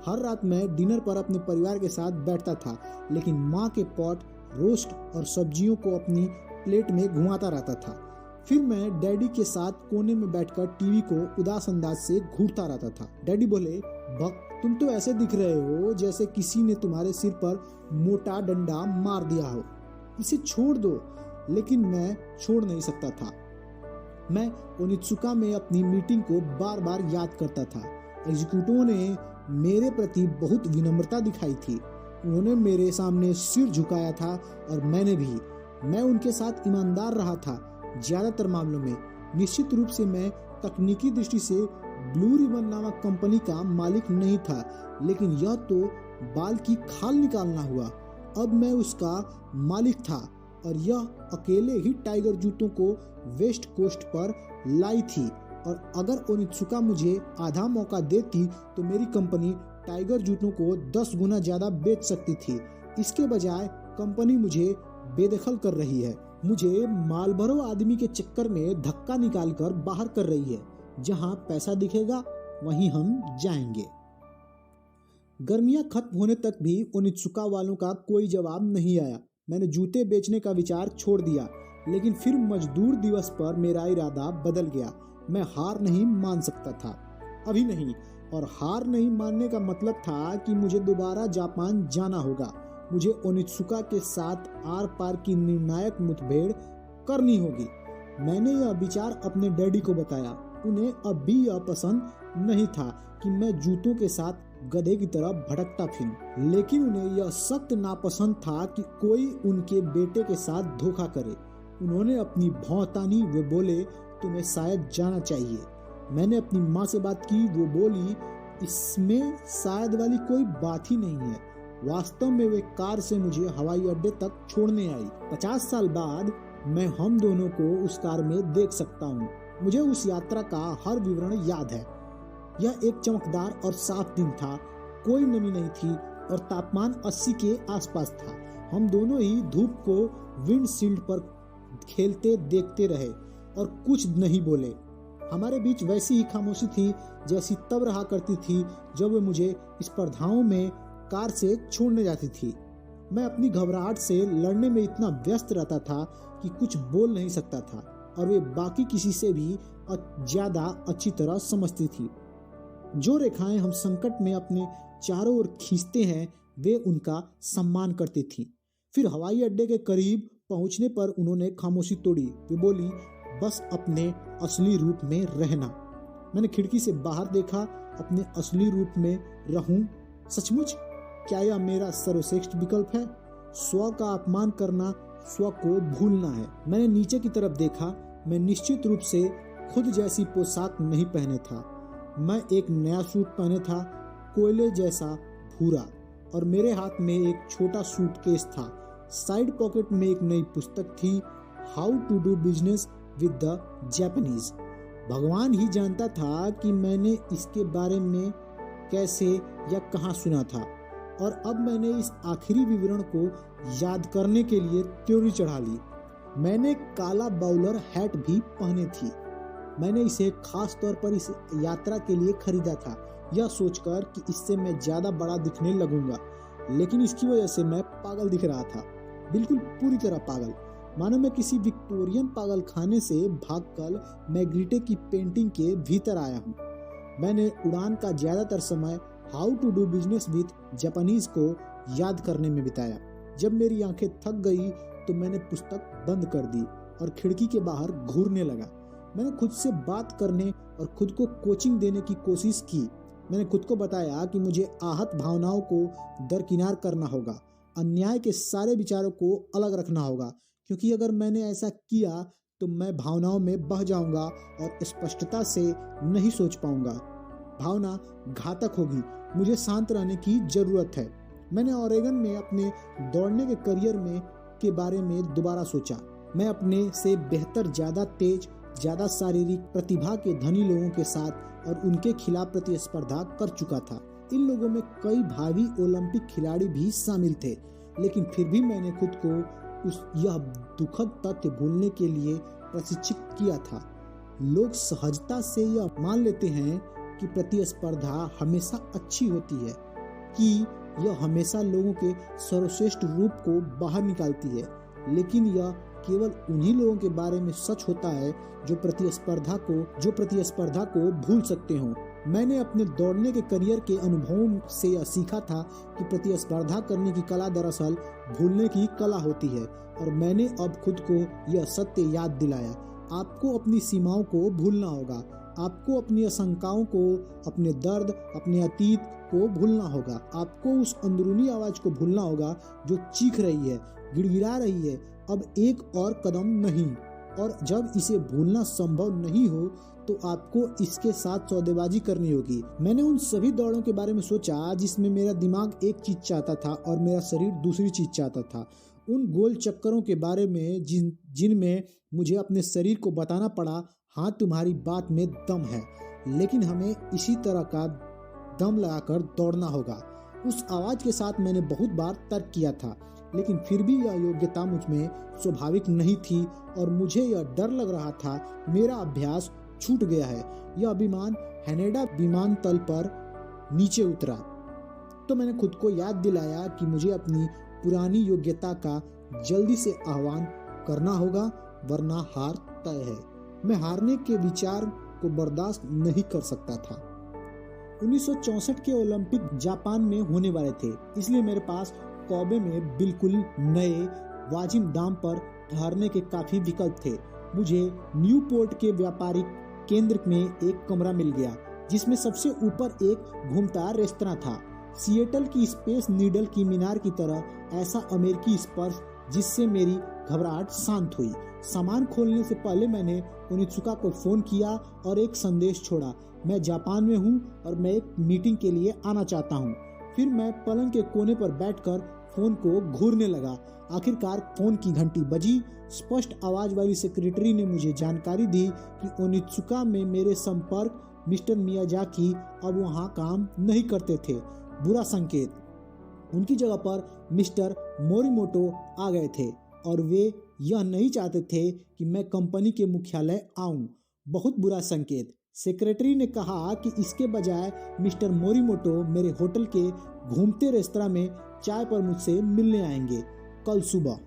हर रात मैं डिनर पर अपने परिवार के साथ बैठता था, लेकिन माँ के पॉट रोस्ट और सब्जियों को अपनी प्लेट में घुमाता रहता था। फिर मैं डैडी के साथ कोने में बैठकर टीवी को उदास अंदाज से घूरता रहता था। डैडी बोले, बक, तुम तो ऐसे दिख रहे हो जैसे किसी ने तुम्हारे सिर पर मोटा डंडा मार दिया हो, इसे छोड़ दो। लेकिन मैं छोड़ नहीं सकता था। मैं ओनित्सुका में अपनी मीटिंग को बार बार याद करता था। एग्जीक्यूटिवों ने मेरे प्रति बहुत विनम्रता दिखाई थी। उन्होंने मेरे सामने सिर झुकाया था और मैंने भी। मैं उनके साथ ईमानदार रहा था ज्यादातर मामलों में। निश्चित रूप से मैं तकनीकी दृष्टि से ब्लू रिबन नामक कंपनी का मालिक नहीं था, लेकिन यह तो बाल की खाल निकालना हुआ। अब मैं उसका मालिक था और यह अकेले ही टाइगर जूतों को वेस्ट कोस्ट पर लाई थी। और अगर ओनित्सुका मुझे आधा मौका देती तो मेरी कंपनी टाइगर जूतों को 10 गुना ज्यादा बेच सकती थी। इसके बजाय कंपनी मुझे बेदखल कर रही है, मुझे मार्लबरो आदमी के चक्कर में धक्का निकालकर बाहर कर रही है। जहां पैसा दिखेगा वहीं हम जाएंगे। गर्मियां खत्म होने तक भी ओनित्सुका वालों का कोई जवाब नहीं आया। मैंने जूते बेचने का विचार छोड़ दिया, लेकिन फिर मजदूर दिवस पर मेरा इरादा बदल गया। मैं हार नहीं मान सकता था, अभी नहीं। और हार नहीं मानने का मतलब था कि मुझे दोबारा जापान जाना होगा। मुझे ओनित्सुका के साथ आर पार की निर्णायक मुठभेड़ करनी होगी। मैंने यह विचार अपने डैडी को बताया। उन्हें अब भी यह पसंद नहीं था कि मैं जूतों के साथ गधे की तरह भटकता फिरूं, लेकिन उन्हें यह सख्त नापसंद था कि कोई उनके बेटे के साथ धोखा करे। उन्होंने अपनी भौं तानी। वे बोले, तुम्हें शायद जाना चाहिए। मैंने अपनी माँ से बात की। वो बोली, इसमें शायद वाली कोई बात ही नहीं है। वास्तव में वे कार से मुझे हवाई अड्डे तक छोड़ने आई। 50 साल बाद मैं हम दोनों को उस कार में देख सकता हूँ। मुझे उस यात्रा का हर विवरण याद है। यह एक चमकदार और साफ दिन था, कोई नमी नहीं थी और तापमान 80 के आसपास था। हम दोनों ही धूप को विंडशील्ड पर खेलते देखते रहे और कुछ नहीं बोले। हमारे बीच वैसी ही खामोशी थी जैसी तब रहा करती थी जब वे मुझे स्पर्धाओं में कार से छोड़ने जाती थी। मैं अपनी घबराहट से लड़ने में इतना व्यस्त रहता था कि कुछ बोल नहीं सकता था और वे बाकी किसी से भी ज्यादा अच्छी तरह समझती थी। जो रेखाएं हम संकट में अपने चारों ओर खींचते हैं वे उनका सम्मान करती थी। फिर हवाई अड्डे के करीब पहुंचने पर उन्होंने खामोशी तोड़ी। वे बोली, बस अपने असली रूप में रहना। मैंने खिड़की से बाहर देखा, अपने असली रूप में रहूं? सचमुच? क्या यह मेरा सर्वश्रेष्ठ विकल्प है? स्व का अपमान करना स्व को भूलना है। मैंने नीचे की तरफ देखा। मैं निश्चित रूप से खुद जैसी पोशाक नहीं पहने था। मैं एक नया सूट पहने था, कोयले जैसा भूरा, और मेरे हाथ में एक छोटा सूटकेस था। साइड पॉकेट में एक नई पुस्तक थी, how to do business with the Japanese. भगवान ही जानता था कि मैंने इसके बारे में कैसे या कहाँ सुना था, और अब मैंने इस आखिरी विवरण को याद करने के लिए त्योरी चढ़ा ली। मैंने काला बाउलर हैट भी पहनी थी। मैंने इसे खास तौर पर इस यात्रा के लिए खरीदा था, यह सोचकर कि इससे मैं ज्यादा बड़ा दिखने लगूंगा, लेकिन इसकी वजह से मैं पागल दिख रहा था, बिल्कुल पूरी तरह पागल, मानो मैं किसी विक्टोरियन पागल खाने से भागकर मैग्रिटे की पेंटिंग के भीतर आया हूँ। मैंने उड़ान का ज्यादातर समय how to do business with Japanese को याद करने में बिताया। जब मेरी आंखें थक गई तो मैंने पुस्तक बंद कर दी और खिड़की के बाहर घूरने लगा। मैंने खुद से बात करने और खुद को कोचिंग देने की कोशिश की। मैंने खुद को बताया कि मुझे आहत भावनाओं को दरकिनार करना होगा, अन्याय के सारे विचारों को अलग रखना होगा, क्योंकि अगर मैंने ऐसा किया तो मैं भावनाओं में बह जाऊंगा और स्पष्टता से नहीं सोच पाऊंगा। भावना घातक होगी। मुझे शांत रहने की जरूरत है। मैंने ओरेगन में अपने दौड़ने के करियर में के बारे में दोबारा सोचा। मैं अपने से बेहतर, ज्यादा तेज, ज्यादा शारीरिक प्रतिभा के धनी लोगों के साथ और उनके खिलाफ प्रतिस्पर्धा कर चुका था। इन लोगों में कई भावी ओलंपिक खिलाड़ी भी शामिल थे, लेकिन फिर भी मैंने खुद को यह दुखद तथ्य भूलने के लिए प्रशिक्षित किया था। लोग सहजता से यह मान लेते हैं कि प्रतिस्पर्धा हमेशा अच्छी होती है, कि यह हमेशा लोगों के सर्वश्रेष्ठ रूप को बाहर निकालती है, लेकिन यह केवल उन्हीं लोगों के बारे में सच होता है जो प्रतिस्पर्धा को भूल सकते हो। मैंने अपने दौड़ने के करियर के अनुभवों से यह सीखा था कि प्रतिस्पर्धा करने की कला दरअसल भूलने की कला होती है, और मैंने अब खुद को यह सत्य याद दिलाया। आपको अपनी सीमाओं को भूलना होगा। आपको अपनी आशंकाओं को, अपने दर्द, अपने अतीत को भूलना होगा। आपको उस अंदरूनी आवाज को भूलना होगा जो चीख रही है, गिड़गिड़ा रही है, अब एक और कदम नहीं। और जब इसे भूलना संभव नहीं हो तो आपको इसके साथ सौदेबाजी करनी होगी। मैंने उन सभी दौड़ों के बारे में सोचा जिसमें मेरा दिमाग एक चीज चाहता था और मेरा शरीर दूसरी चीज चाहता था। उन गोल चक्करों के बारे में जिनमें मुझे अपने शरीर को बताना पड़ा, हाँ तुम्हारी बात में दम है, लेकिन हमें इसी तरह का दम लगाकर दौड़ना होगा। उस आवाज के साथ मैंने बहुत बार तर्क किया था, लेकिन फिर भी यह योग्यता मुझमें स्वाभाविक नहीं थी और मुझे यह डर लग रहा था मेरा अभ्यास छूट गया है। यह विमान हैनेडा विमानतल पर नीचे उतरा तो मैंने खुद को याद दिलाया कि मुझे अपनी पुरानी योग्यता का जल्दी से आह्वान करना होगा, वरना हार तय है। मैं हारने के विचार को बर्दाश्त नहीं कर सकता था। 1964 के ओलंपिक जापान में होने वाले थे, इसलिए मेरे पास कोबे में बिल्कुल नए वाजिब दाम पर ठहरने के काफी विकल्प थे। मुझे न्यूपोर्ट के व्यापारिक केंद्र में एक कमरा मिल गया जिसमें सबसे ऊपर एक घूमता रेस्तरां था। सिएटल की स्पेस नीडल की मीनार की तरह ऐसा अमेरिकी स्पर्श जिससे मेरी घबराहट शांत हुई। सामान खोलने से पहले मैंने ओनित्सुका को फोन किया और एक संदेश छोड़ा, मैं जापान में हूँ और मैं एक मीटिंग के लिए आना चाहता हूँ। फिर मैं पलंग के कोने पर बैठकर फोन को घूरने लगा। आखिरकार फोन की घंटी बजी। स्पष्ट आवाज वाली सेक्रेटरी ने मुझे जानकारी दी कि ओनित्सुका में मेरे संपर्क मिस्टर मियाजाकी अब वहाँ काम नहीं करते थे। बुरा संकेत। उनकी जगह पर मिस्टर मोरिमोटो आ गए थे और वे यह नहीं चाहते थे कि मैं कंपनी के मुख्यालय आऊं। बहुत बुरा संकेत। सेक्रेटरी ने कहा कि इसके बजाय मिस्टर मोरिमोटो मेरे होटल के घूमते रेस्तरां में चाय पर मुझसे मिलने आएंगे कल सुबह।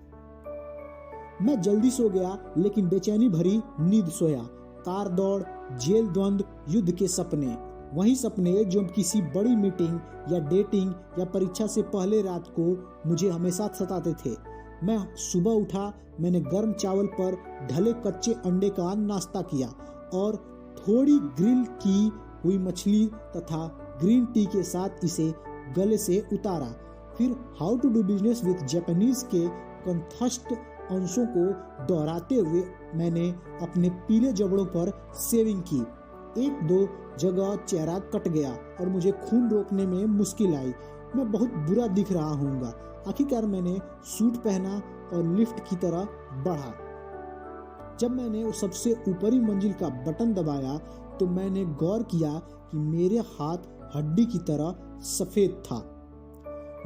मैं जल्दी सो गया, लेकिन बेचैनी भरी नींद सोया। कार दौड़, जेल द्वंद्व, युद्ध के सपने, वही सपने जो किसी बड़ी मीटिंग या डेटिंग या परीक्षा से पहले रात को मुझे हमेशा सताते थे। मैं सुबह उठा, मैंने गर्म चावल पर ढले कच्चे अंडे का नाश्ता किया और थोड़ी ग्रिल की हुई मछली तथा ग्रीन टी के साथ इसे गले से उतारा। फिर how to do business with Japanese के कंठस्थ अंशों को दोहराते हुए मैंने अपने पीले जबड़ों पर शेविंग की। एक दो जगह चेहरा कट गया और मुझे खून रोकने में मुश्किल आई। मैं बहुत बुरा दिख रहा हूँगा। आखिरकार मैंने सूट पहना और लिफ्ट की तरह बढ़ा। जब मैंने उस सबसे ऊपरी मंजिल का बटन दबाया तो मैंने गौर किया कि मेरे हाथ हड्डी की तरह सफेद था।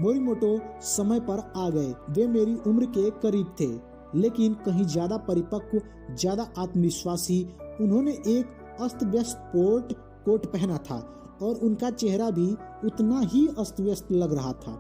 मोरिमोटो समय पर आ गए। वे मेरी उम्र के करीब थे, लेकिन कहीं ज्यादा परिपक्व, ज्यादा आत्मविश्वासी। उन्होंने एक अस्त व्यस्त स्पोर्ट कोट पहना था और उनका चेहरा भी उतना ही अस्त व्यस्त लग रहा था।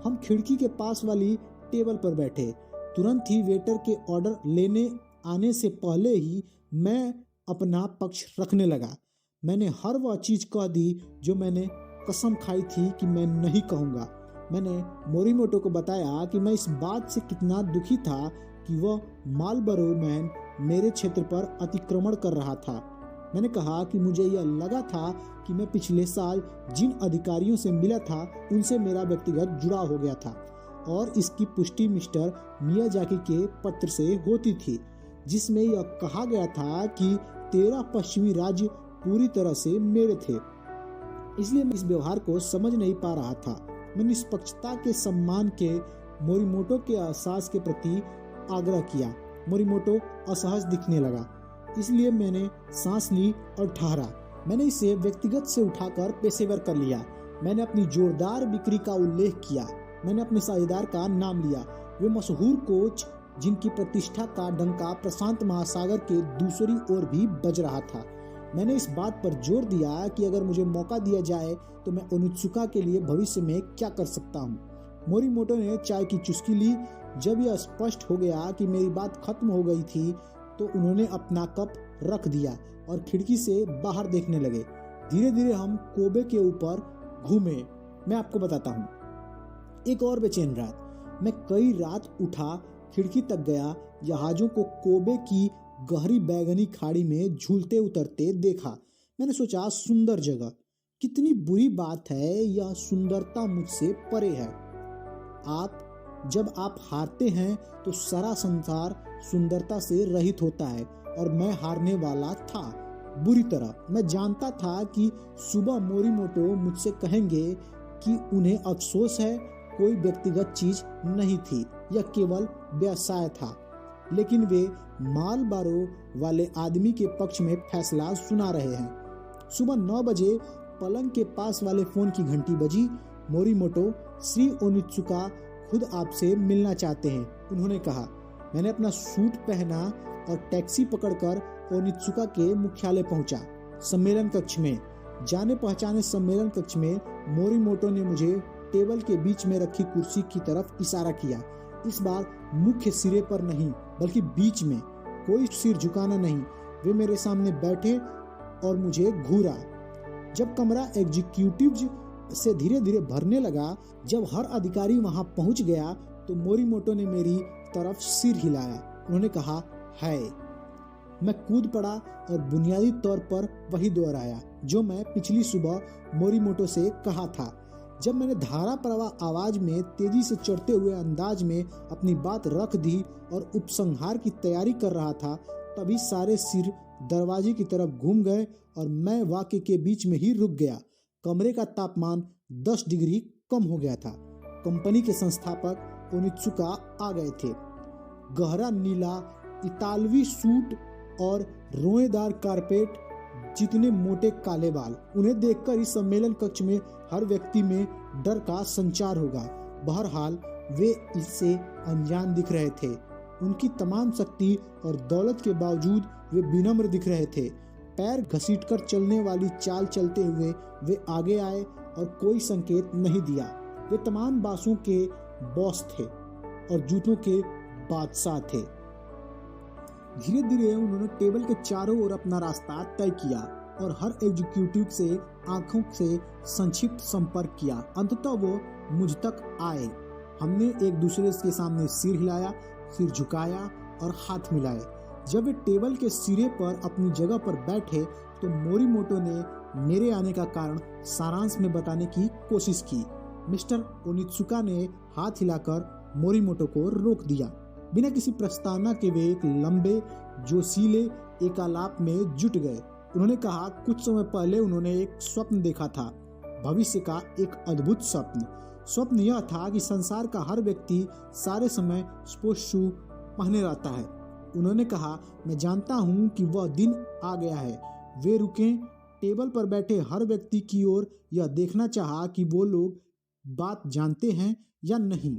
हम खिड़की के पास वाली टेबल पर बैठे। तुरंत ही वेटर के ऑर्डर लेने आने से पहले ही मैं अपना पक्ष रखने लगा। मैंने हर वह चीज कह दी जो मैंने कसम खाई थी कि मैं नहीं कहूँगा। मैंने मोरिमोटो को बताया कि मैं इस बात से कितना दुखी था कि वह मार्लबरो मैन मेरे क्षेत्र पर अतिक्रमण कर रहा था। मैंने कहा कि मुझे यह लगा था कि मैं पिछले साल जिन अधिकारियों से मिला था उनसे मेरा व्यक्तिगत जुड़ाव हो गया था और इसकी पुष्टि मिस्टर मियाजाकी के पत्र से होती थी, जिसमें यह कहा गया था कि 13 पश्चिमी राज्य पूरी तरह से मेरे थे। इसलिए मैं इस व्यवहार को समझ नहीं पा रहा था। मैं निष्पक्षता के सम्मान के मोरिमोटो के एहसास के प्रति आग्रह किया। मोरिमोटो असहज दिखने लगा, इसलिए मैंने सांस ली और ठहरा। मैंने इसे व्यक्तिगत से उठाकर पेशेवर कर लिया। मैंने अपनी जोरदार बिक्री का उल्लेख किया। मैंने अपने साझेदार का नाम लिया, वे मशहूर कोच जिनकी प्रतिष्ठा का डंका प्रशांत महासागर के दूसरी ओर भी बज रहा था। मैंने इस बात पर जोर दिया कि अगर मुझे मौका दिया जाए तो मैं ओनित्सुका के लिए भविष्य में क्या कर सकता हूँ। मोरिमोटो ने चाय की चुस्की ली। जब यह स्पष्ट हो गया कि मेरी बात खत्म हो गई थी तो उन्होंने अपना कप रख दिया और खिड़की से बाहर देखने लगे। धीरे धीरे हम कोबे के ऊपर घूमे। मैं आपको बताता हूँ, एक और बेचैन रात। मैं कई रात उठा, खिड़की तक गया, जहाजों को कोबे की गहरी बैगनी खाड़ी में झूलते उतरते देखा। मैंने सोचा, सुंदर जगह, कितनी बुरी बात है, यह सुंदरता मुझसे परे है। जब आप हारते हैं तो सारा संसार सुंदरता से रहित होता है और मैं हारने वाला था बुरी तरह। मैं जानता था कि सुबह मोरिमोटो मुझसे कहेंगे कि उन्हें अफसोस है, कोई व्यक्तिगत चीज नहीं थी, यह केवल व्यवसाय था। लेकिन वे मार्लबरो वाले आदमी के पक्ष में फैसला सुना रहे हैं। सुबह 9 बजे पलंग के पास वाले फोन की घंटी बजी। मोरिमोटो, श्री ओनित्सुका खुद आपसे मिलना चाहते हैं, उन्होंने कहा। मैंने अपना सूट पहना और टैक्सी पकड़कर ओनित्सुका के मुख्यालय पहुंचा। सम्मेलन कक्ष में जाने पहचाने सम्मेलन कक्ष में मोरिमोटो ने मुझे टेबल के बीच में रखी कुर्सी की तरफ इशारा किया। इस बार मुख्य सिरे पर नहीं बल्कि बीच में, कोई सिर झुकाना नहीं। वे मेरे सामने बैठे और मुझे घूरा। जब कमरा एग्जीक्यूटिव से धीरे धीरे भरने लगा, जब हर अधिकारी वहां पहुंच गया तो मोरिमोटो ने मेरी तरफ सिर हिलाया। उन्होंने कहा, है। मैं कूद पड़ा और बुनियादी तौर पर वही दोहराया जो मैं पिछली सुबह मोरिमोटो से कहा था। जब मैंने धारा प्रवाह आवाज में तेजी से चढ़ते हुए अंदाज में अपनी बात रख दी और उपसंहार की तैयारी कर रहा था, तभी सारे सिर दरवाजे की तरफ घूम गए और मैं वाक्य के बीच में ही रुक गया। कमरे का तापमान 10 डिग्री कम हो गया था। कंपनी के संस्थापक ओनित्सुका आ गए थे। गहरा नीला इतालवी सूट और रोएदार कारपेट जितने मोटे काले बाल। उन्हें देखकर इस सम्मेलन कक्ष में हर व्यक्ति में डर का संचार होगा। बहरहाल वे इससे अनजान दिख रहे थे। उनकी तमाम शक्ति और दौलत के बावजूद वे विनम्र दिख रहे थे। पैर घसीटकर चलने वाली चाल चलते हुए वे आगे आए और कोई संकेत नहीं दिया। वे तमाम बासों के बॉस थे और जूतों के बादशाह थे। धीरे धीरे उन्होंने टेबल के चारों ओर अपना रास्ता तय किया और हर एग्जीक्यूटिव से आंखों से संक्षिप्त संपर्क किया। अंततः वो मुझ तक आए। हमने एक दूसरे के सामने सिर हिलाया, फिर झुकाया और हाथ मिलाए। जब वे टेबल के सिरे पर अपनी जगह पर बैठे तो मोरिमोटो ने मेरे आने का कारण सारांश में बताने की कोशिश की। मिस्टर ओनित्सुका ने हाथ हिलाकर मोरिमोटो को रोक दिया। बिना किसी प्रस्तावना के वे एक लंबे जोशीले एकालाप में जुट गए। उन्होंने कहा, कुछ समय पहले उन्होंने एक स्वप्न देखा था, भविष्य का एक अद्भुत स्वप्न। स्वप्न यह था कि संसार का हर व्यक्ति सारे समय स्पोर्ट्स शू पहने रहता है। उन्होंने कहा, मैं जानता हूं कि वह दिन आ गया है। वे रुके, टेबल पर बैठे हर व्यक्ति की ओर यह देखना चाहा कि वो लोग बात जानते हैं या नहीं।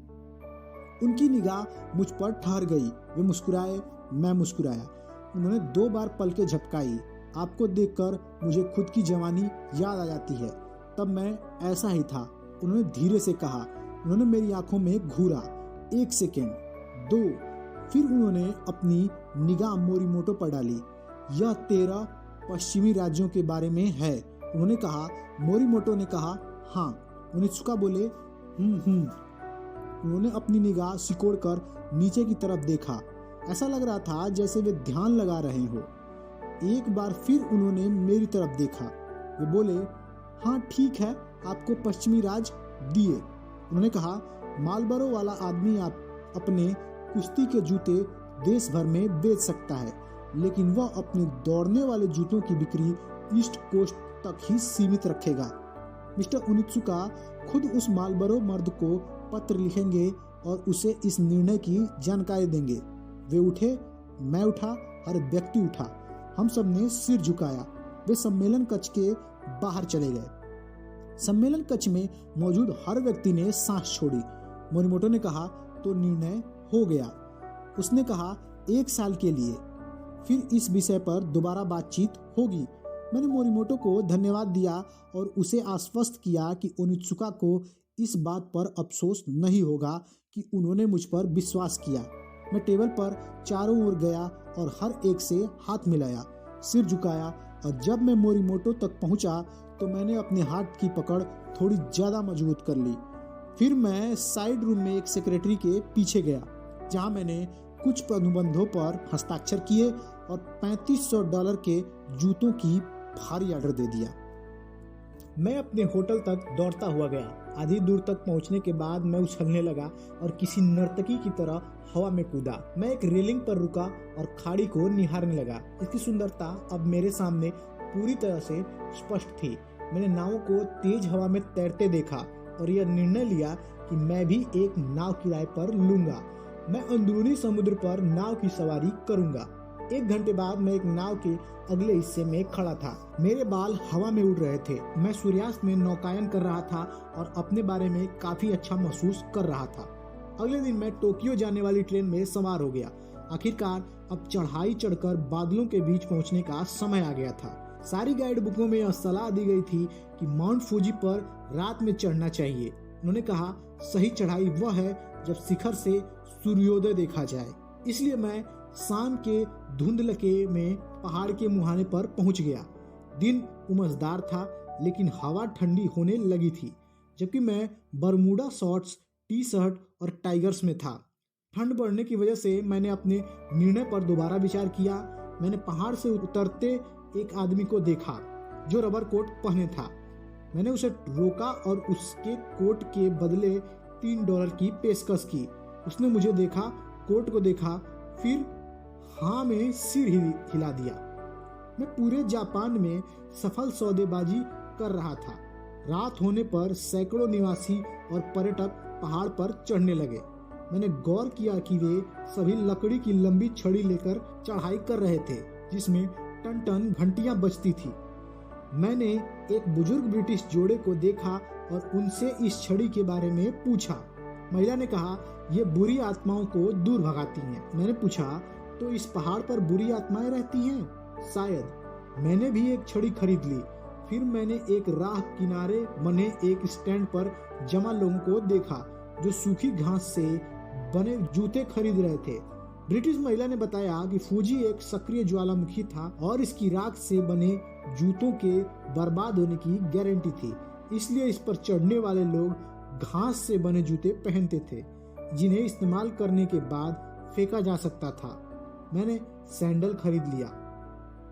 उनकी निगाह मुझ पर ठहर गई। वे मुस्कुराए, मैं मुस्कुराया। उन्होंने 2 बार पलकें झपकाई। आपको देखकर मुझे खुद की जवानी याद आ जाती है, तब मैं ऐसा ही था, उन्होंने धीरे से कहा। उन्होंने मेरी आंखों में घूरा। 1 सेकेंड, 2, फिर उन्होंने अपनी निगाह मोरिमोटो पर डाली। यह 13 पश्चिमी राज्यों के बारे में है, उन्होंने कहा। मोरिमोटो ने कहा, हाँ। ओनित्सुका बोले, उन्होंने अपनी निगाह सिकोड़कर नीचे की तरफ देखा। ऐसा लग रहा था जैसे वे ध्यान लगा रहे हो। एक बार फिर उन्होंने मेरी तरफ देखा। वे बोले, हाँ ठीक है, आपको पश्चिमी राज दिए। उन्होंने कहा, मालबरो वाला आदमी आप अपने कुश्ती के जूते देश भर में बेच सकता है, लेकिन वह अपने दौड़ने वाले जूतों की बिक्री ईस्ट कोस्ट तक ही सीमित रखेगा। मिस्टर ओनित्सुका खुद उस मालबरो मर्द को पत्र लिखेंगे और उसे इस निर्णय की जानकारी देंगे। वे उठे, मैं उठा, हर व्यक्ति उठा। हम सब ने सिर झुकाया। वे सम्मेलन कक्ष के बाहर चले गए। सम्मेलन कक्ष में मौजूद हर व्यक्ति ने सांस छोड़ी। मोरिमोटो ने कहा, तो निर्णय हो गया। उसने कहा, 1 साल के लिए, फिर इस विषय पर दोबारा बातचीत होगी। मैंने मोरिमोटो को धन्यवाद दिया और उसे आश्वस्त किया कि ओनित्सुका को इस बात पर अफसोस नहीं होगा कि उन्होंने मुझ पर विश्वास किया। मैं टेबल पर चारों ओर गया और हर एक से हाथ मिलाया, सिर झुकाया, और जब मैं मोरिमोटो तक पहुंचा तो मैंने अपने हाथ की पकड़ थोड़ी ज़्यादा मजबूत कर ली। फिर मैं साइड रूम में एक सेक्रेटरी के पीछे गया, जहां मैंने कुछ अनुबंधों पर हस्ताक्षर किए और $3500 के जूतों की भारी ऑर्डर दे दिया। मैं अपने होटल तक दौड़ता हुआ गया। आधी दूर तक पहुंचने के बाद मैं उछलने लगा और किसी नर्तकी की तरह हवा में कूदा। मैं एक रेलिंग पर रुका और खाड़ी को निहारने लगा। इसकी सुंदरता अब मेरे सामने पूरी तरह से स्पष्ट थी। मैंने नाव को तेज हवा में तैरते देखा और यह निर्णय लिया कि मैं भी एक नाव किराए पर लूंगा। मैं अंदरूनी समुद्र पर नाव की सवारी करूंगा। 1 घंटे बाद मैं एक नाव के अगले हिस्से में खड़ा था। मेरे बाल हवा में उड़ रहे थे। मैं सूर्यास्त में नौकायन कर रहा था और अपने बारे में काफी अच्छा महसूस कर रहा था। अगले दिन मैं टोक्यो जाने वाली ट्रेन में सवार हो गया। आखिरकार अब चढ़ाई चढ़कर बादलों के बीच पहुंचने का समय आ गया था। सारी गाइड बुकों में यह सलाह दी गई थी कि माउंट फूजी पर रात में चढ़ना चाहिए। उन्होंने कहा, सही चढ़ाई वह है जब शिखर से सूर्योदय देखा जाए। इसलिए मैं शाम के धुंधलके में पहाड़ के मुहाने पर पहुंच गया। दिन उमसदार था, लेकिन हवा ठंडी होने लगी थी, जबकि मैं बरमूडा शॉर्ट्स, टी शर्ट और टाइगर्स में था। ठंड बढ़ने की वजह से मैंने अपने निर्णय पर दोबारा विचार किया। मैंने पहाड़ से उतरते एक आदमी को देखा जो रबर कोट पहने था। मैंने उसे रोका और उसके कोट के बदले $3 की पेशकश की। उसने मुझे देखा, कोट को देखा, फिर हाँ में सिर हिला दिया। मैं पूरे जापान में सफल सौदेबाजी कर रहा था। रात होने पर सैकड़ों निवासी और पर्यटक पहाड़ पर चढ़ने लगे। मैंने गौर किया कि वे सभी लकड़ी की लंबी छड़ी लेकर चढ़ाई कर रहे थे, जिसमें टन टन घंटियां बजती थी। मैंने एक बुजुर्ग ब्रिटिश जोड़े को देखा और उनसे इस छड़ी के बारे में पूछा। महिला ने कहा, ये बुरी आत्माओं को दूर भगाती हैं। मैंने पूछा, तो इस पहाड़ पर बुरी आत्माएं रहती हैं? शायद। मैंने भी एक छड़ी खरीद ली। फिर मैंने एक राह किनारे बने एक स्टैंड पर जमा लोगों को देखा जो सूखी घास से बने जूते खरीद रहे थे। ब्रिटिश महिला ने बताया कि फूजी एक सक्रिय ज्वालामुखी था और इसकी राख से बने जूतों के बर्बाद होने की गारंटी थी, इसलिए इस पर चढ़ने वाले लोग घास से बने जूते पहनते थे जिन्हें इस्तेमाल करने के बाद फेंका जा सकता था। मैंने सैंडल खरीद लिया।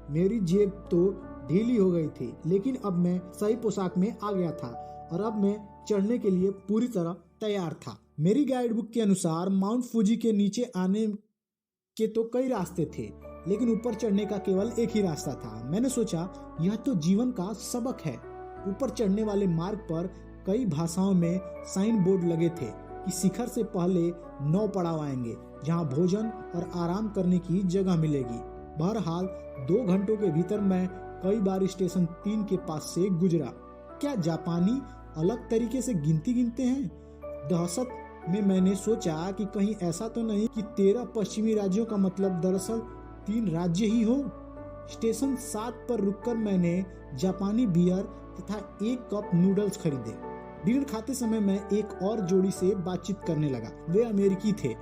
मेरी जेब तो ढीली हो गई थी, लेकिन अब मैं सही पोशाक में आ गया था और अब मैं चढ़ने के लिए पूरी तरह तैयार था। मेरी गाइड बुक के अनुसार माउंट फूजी के नीचे आने के तो कई रास्ते थे, लेकिन ऊपर चढ़ने का केवल एक ही रास्ता था। मैंने सोचा यह तो जीवन का सबक है। ऊपर चढ़ने वाले मार्ग पर कई भाषाओं में साइन बोर्ड लगे थे कि शिखर से पहले 9 पड़ाव आएंगे जहां भोजन और आराम करने की जगह मिलेगी। बहरहाल 2 घंटों के भीतर मैं कई बार स्टेशन 3 के पास से गुजरा। क्या जापानी अलग तरीके से गिनती गिनते हैं? दहशत में मैंने सोचा कि कहीं ऐसा तो नहीं कि 13 पश्चिमी राज्यों का मतलब दरअसल 3 राज्य ही हो। स्टेशन 7 पर रुककर मैंने जापानी बियर तथा 1 कप नूडल्स खरीदे। डिनर खाते समय मैं एक और जोड़ी से बातचीत करने लगा। वे अमेरिकी थे,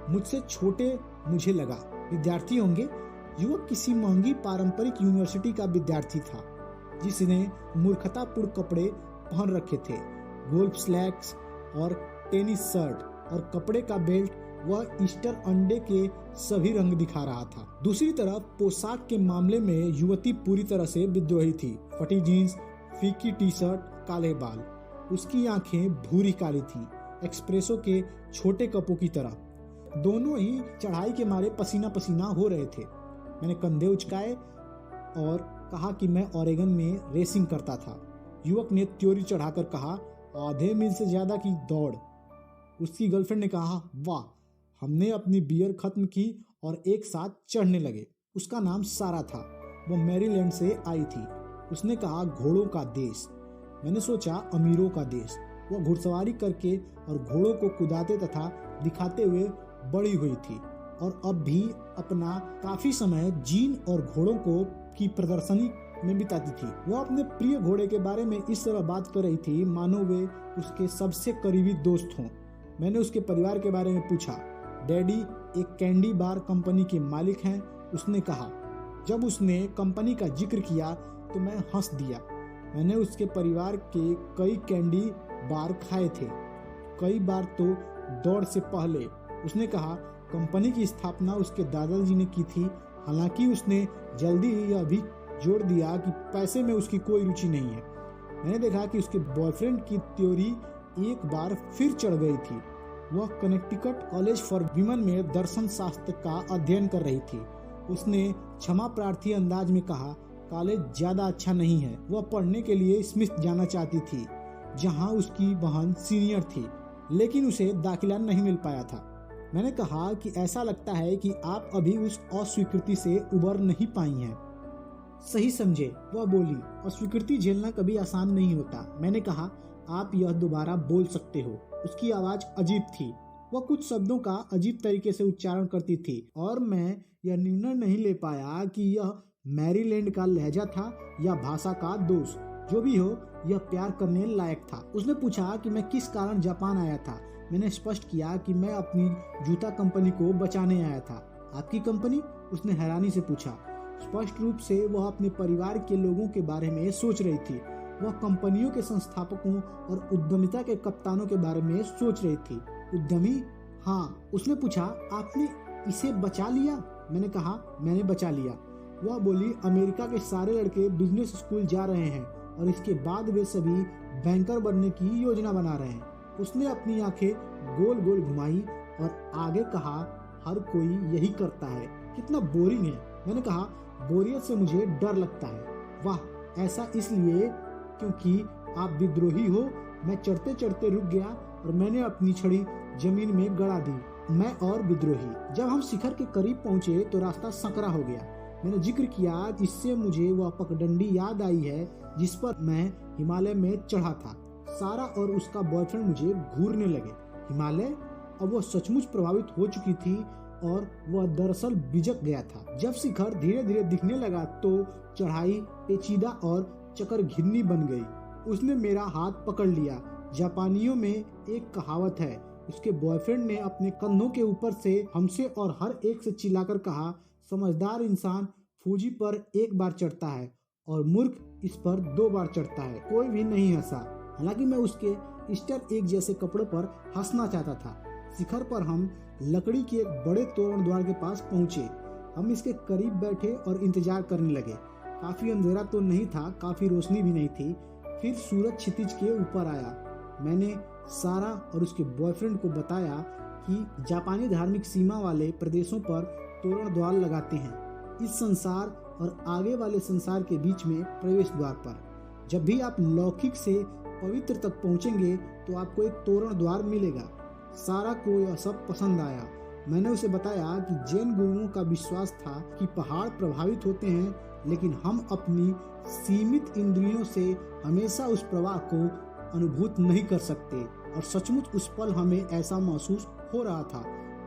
मुझसे छोटे मुझे लगा। विद्यार्थी होंगे। युवक किसी महंगी पारंपरिक यूनिवर्सिटी का विद्यार्थी था जिसने मूर्खतापूर्ण कपड़े पहन रखे थे, गोल्फ स्लैक्स और टेनिस शर्ट और कपड़े का बेल्ट वह ईस्टर अंडे के सभी रंग दिखा रहा था। दूसरी तरफ पोशाक के मामले में युवती पूरी तरह से विद्रोही थी। फटी जीन्स, फीकी टी शर्ट, काले बाल। उसकी आंखें भूरी काली थी, एक्सप्रेसो के छोटे कपों की तरह। दोनों ही चढ़ाई के मारे पसीना पसीना हो रहे थे। मैंने कंधे उचकाए और कहा कि मैं ओरेगन में रेसिंग करता था। युवक ने त्योरी चढ़ाकर कहा, आधे मील से ज्यादा की दौड़। उसकी गर्लफ्रेंड ने कहा, वाह। हमने अपनी बियर खत्म की और एक साथ चढ़ने लगे। उसका नाम सारा था। वो मैरीलैंड से आई थी। उसने कहा, घोड़ों का देश। मैंने सोचा, अमीरों का देश। वो घुड़सवारी करके और घोड़ों को कुदाते तथा दिखाते हुए बड़ी हुई थी और अब भी अपना काफी समय जीन और घोड़ों को की प्रदर्शनी में बिताती थी। वो अपने प्रिय घोड़े के बारे में इस तरह बात कर रही थी मानो वे उसके सबसे करीबी दोस्त हों। मैंने उसके परिवार के बारे में पूछा। डैडी एक कैंडी बार कंपनी के मालिक हैं, उसने कहा। जब उसने कंपनी का जिक्र किया तो मैं हंस दिया। मैंने उसके परिवार के कई कैंडी बार खाए थे, कई बार तो दौड़ से पहले। उसने कहा, कंपनी की स्थापना उसके दादाजी ने की थी। हालांकि उसने जल्दी ही यह भी जोड़ दिया कि पैसे में उसकी कोई रुचि नहीं है। मैंने देखा कि उसके बॉयफ्रेंड की थ्योरी एक बार फिर चढ़ गई थी। वह कनेक्टिकट कॉलेज फॉर विमेन में दर्शन शास्त्र का अध्ययन कर रही थी। उसने क्षमा प्रार्थी अंदाज में कहा, कॉलेज ज्यादा अच्छा नहीं है। वह पढ़ने के लिए स्मिथ जाना चाहती थी जहां उसकी बहन सीनियर थी, लेकिन उसे दाखिला नहीं मिल पाया था। मैंने कहा कि ऐसा लगता है कि आप अभी उस अस्वीकृति से उबर नहीं पाई हैं। सही समझे, वह बोली। अस्वीकृति झेलना कभी आसान नहीं होता। मैंने कहा, आप यह दोबारा बोल सकते हो। उसकी आवाज अजीब थी। वह कुछ शब्दों का अजीब तरीके से उच्चारण करती थी और मैं यह निर्णय नहीं ले पाया कि यह मैरीलैंड का लहजा था या भाषा का दोष। जो भी हो, यह प्यार करने लायक था। उसने पूछा कि मैं किस कारण जापान आया था। मैंने स्पष्ट किया कि मैं अपनी जूता कंपनी को बचाने आया था। आपकी कंपनी? उसने हैरानी से पूछा। स्पष्ट रूप से वह अपने परिवार के लोगों के बारे में सोच रही थी। वह कंपनियों के संस्थापकों और उद्यमिता के कप्तानों के बारे में सोच रही थी। उद्यमी? हाँ। उसने पूछा, आपने इसे बचा लिया? मैंने कहा, मैंने बचा लिया। वह बोली, अमेरिका के सारे लड़के बिजनेस स्कूल जा रहे हैं और इसके बाद वे सभी बैंकर बनने की योजना बना रहे हैं। उसने अपनी आंखें गोल गोल घुमाई और आगे कहा, हर कोई यही करता है। कितना बोरिंग है। मैंने कहा, बोरियत से मुझे डर लगता है। वाह, ऐसा इसलिए क्योंकि आप विद्रोही हो। मैं चढ़ते चढ़ते रुक गया और मैंने अपनी छड़ी जमीन में गड़ा दी। मैं और विद्रोही। जब हम शिखर के करीब पहुंचे तो रास्ता संकरा हो गया। मैंने जिक्र किया, इससे मुझे वह पगडंडी याद आई है जिस पर मैं हिमालय में चढ़ा था। सारा और उसका बॉयफ्रेंड मुझे घूरने लगे। हिमालय? अब वह सचमुच प्रभावित हो चुकी थी और वह दरअसल बिजक गया था। जब शिखर धीरे धीरे दिखने लगा तो चढ़ाई पेचीदा और चक्कर घिन्नी बन गई। उसने मेरा हाथ पकड़ लिया। जापानियों में एक कहावत है। उसके बॉयफ्रेंड ने अपने कंधों के ऊपर से हमसे और हर एक से चिल्लाकर कहा, समझदार इंसान फूजी पर एक बार चढ़ता है और मूर्ख इस पर 2 बार चढ़ता है। कोई भी नहीं हंसा। हालांकि मैं उसके ईस्टर एग जैसे कपड़ों पर हंसना चाहता था। शिखर पर हम लकड़ी के एक बड़े तोरण द्वार के पास पहुंचे। हम इसके करीब बैठे और इंतजार करने लगे। काफी अंधेरा तो नहीं था, काफी रोशनी भी नहीं थी। फिर सूरज क्षितिज के ऊपर आया। मैंने सारा और उसके बॉयफ्रेंड को बताया कि जापानी धार्मिक सीमा वाले प्रदेशों पर तोरण द्वार लगाते हैं, इस संसार और आगे वाले संसार के बीच में प्रवेश द्वार पर। जब भी आप लौकिक से पवित्र तक पहुंचेंगे तो आपको एक तोरण द्वार मिलेगा। सारा को यह सब पसंद आया। मैंने उसे बताया कि जैन गुरुओं का विश्वास था कि पहाड़ प्रभावित होते हैं, लेकिन हम अपनी सीमित इंद्रियों से हमेशा उस प्रवाह को अनुभूत नहीं कर सकते। और सचमुच उस पल हमें ऐसा महसूस हो रहा था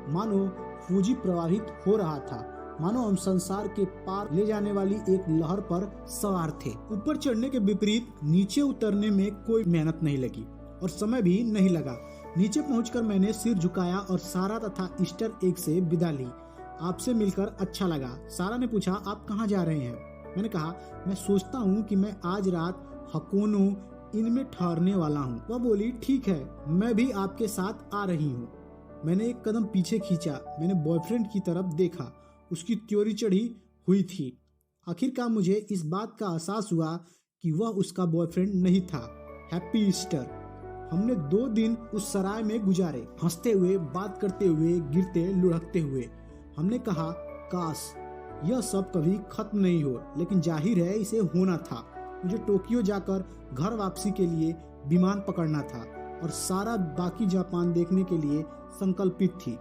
मानो फूजी प्रवाहित हो रहा था, मानो हम संसार के पार ले जाने वाली एक लहर पर सवार थे। ऊपर चढ़ने के विपरीत नीचे उतरने में कोई मेहनत नहीं लगी और समय भी नहीं लगा। नीचे पहुंचकर मैंने सिर झुकाया और सारा तथा ईस्टर एग से विदा ली। आपसे मिलकर अच्छा लगा। सारा ने पूछा, आप कहाँ जा रहे हैं? मैंने कहा, मैं सोचता हूँ कि मैं आज रात हकोनो इनमें ठहरने वाला हूँ। वह बोली, ठीक है, मैं भी आपके साथ आ रही हूँ। मैंने एक कदम पीछे खींचा। मैंने बॉयफ्रेंड की तरफ देखा। उसकी त्योरी चढ़ी हुई थी। आखिरकार मुझे इस बात का एहसास हुआ कि वह उसका बॉयफ्रेंड नहीं था। Happy Easter. हमने 2 दिन उस सराय में गुजारे, हंसते हुए, बात करते हुए, गिरते लुढ़कते हुए। हमने कहा, काश यह सब कभी खत्म नहीं हो, लेकिन जाहिर है इसे होना था। मुझे टोक्यो जाकर घर वापसी के लिए विमान पकड़ना था और सारा बाकी जापान देखने के लिए संकल्पित थी।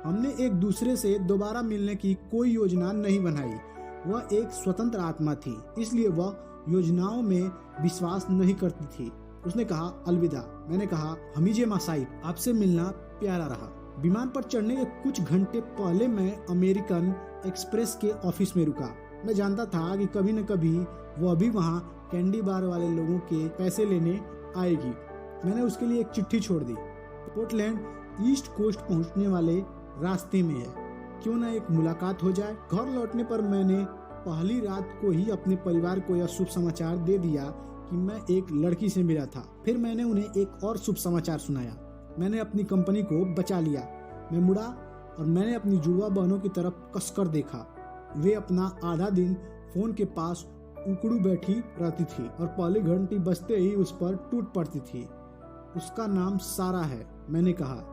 हमने एक दूसरे से दोबारा मिलने की कोई योजना नहीं बनाई। वह एक स्वतंत्र आत्मा थी, इसलिए वह योजनाओं में विश्वास नहीं करती थी। उसने कहा, अलविदा। मैंने कहा, हमीजे मासाई, आपसे मिलना प्यारा रहा। विमान पर चढ़ने के कुछ घंटे पहले मैं अमेरिकन एक्सप्रेस के ऑफिस में रुका। मैं जानता था कि कभी न कभी वह भी वहाँ कैंडी बार वाले लोगों के पैसे लेने आएगी। मैंने उसके लिए एक चिट्ठी छोड़ दी। पोर्टलैंड ईस्ट कोस्ट पहुँचने वाले रास्ते में है, क्यों न एक मुलाकात हो जाए। घर लौटने पर मैंने पहली रात को ही अपने परिवार को यह शुभ समाचार दे दिया कि मैं एक लड़की से मिला था। फिर मैंने उन्हें एक और शुभ समाचार सुनाया। मैंने अपनी कंपनी को बचा लिया। मैं मुड़ा और मैंने अपनी जुड़वा बहनों की तरफ कसकर देखा। वे अपना आधा दिन फोन के पास उकड़ू बैठी रहती थी और पहली घंटी बजते ही उस पर टूट पड़ती थी। उसका नाम सारा है, मैंने कहा,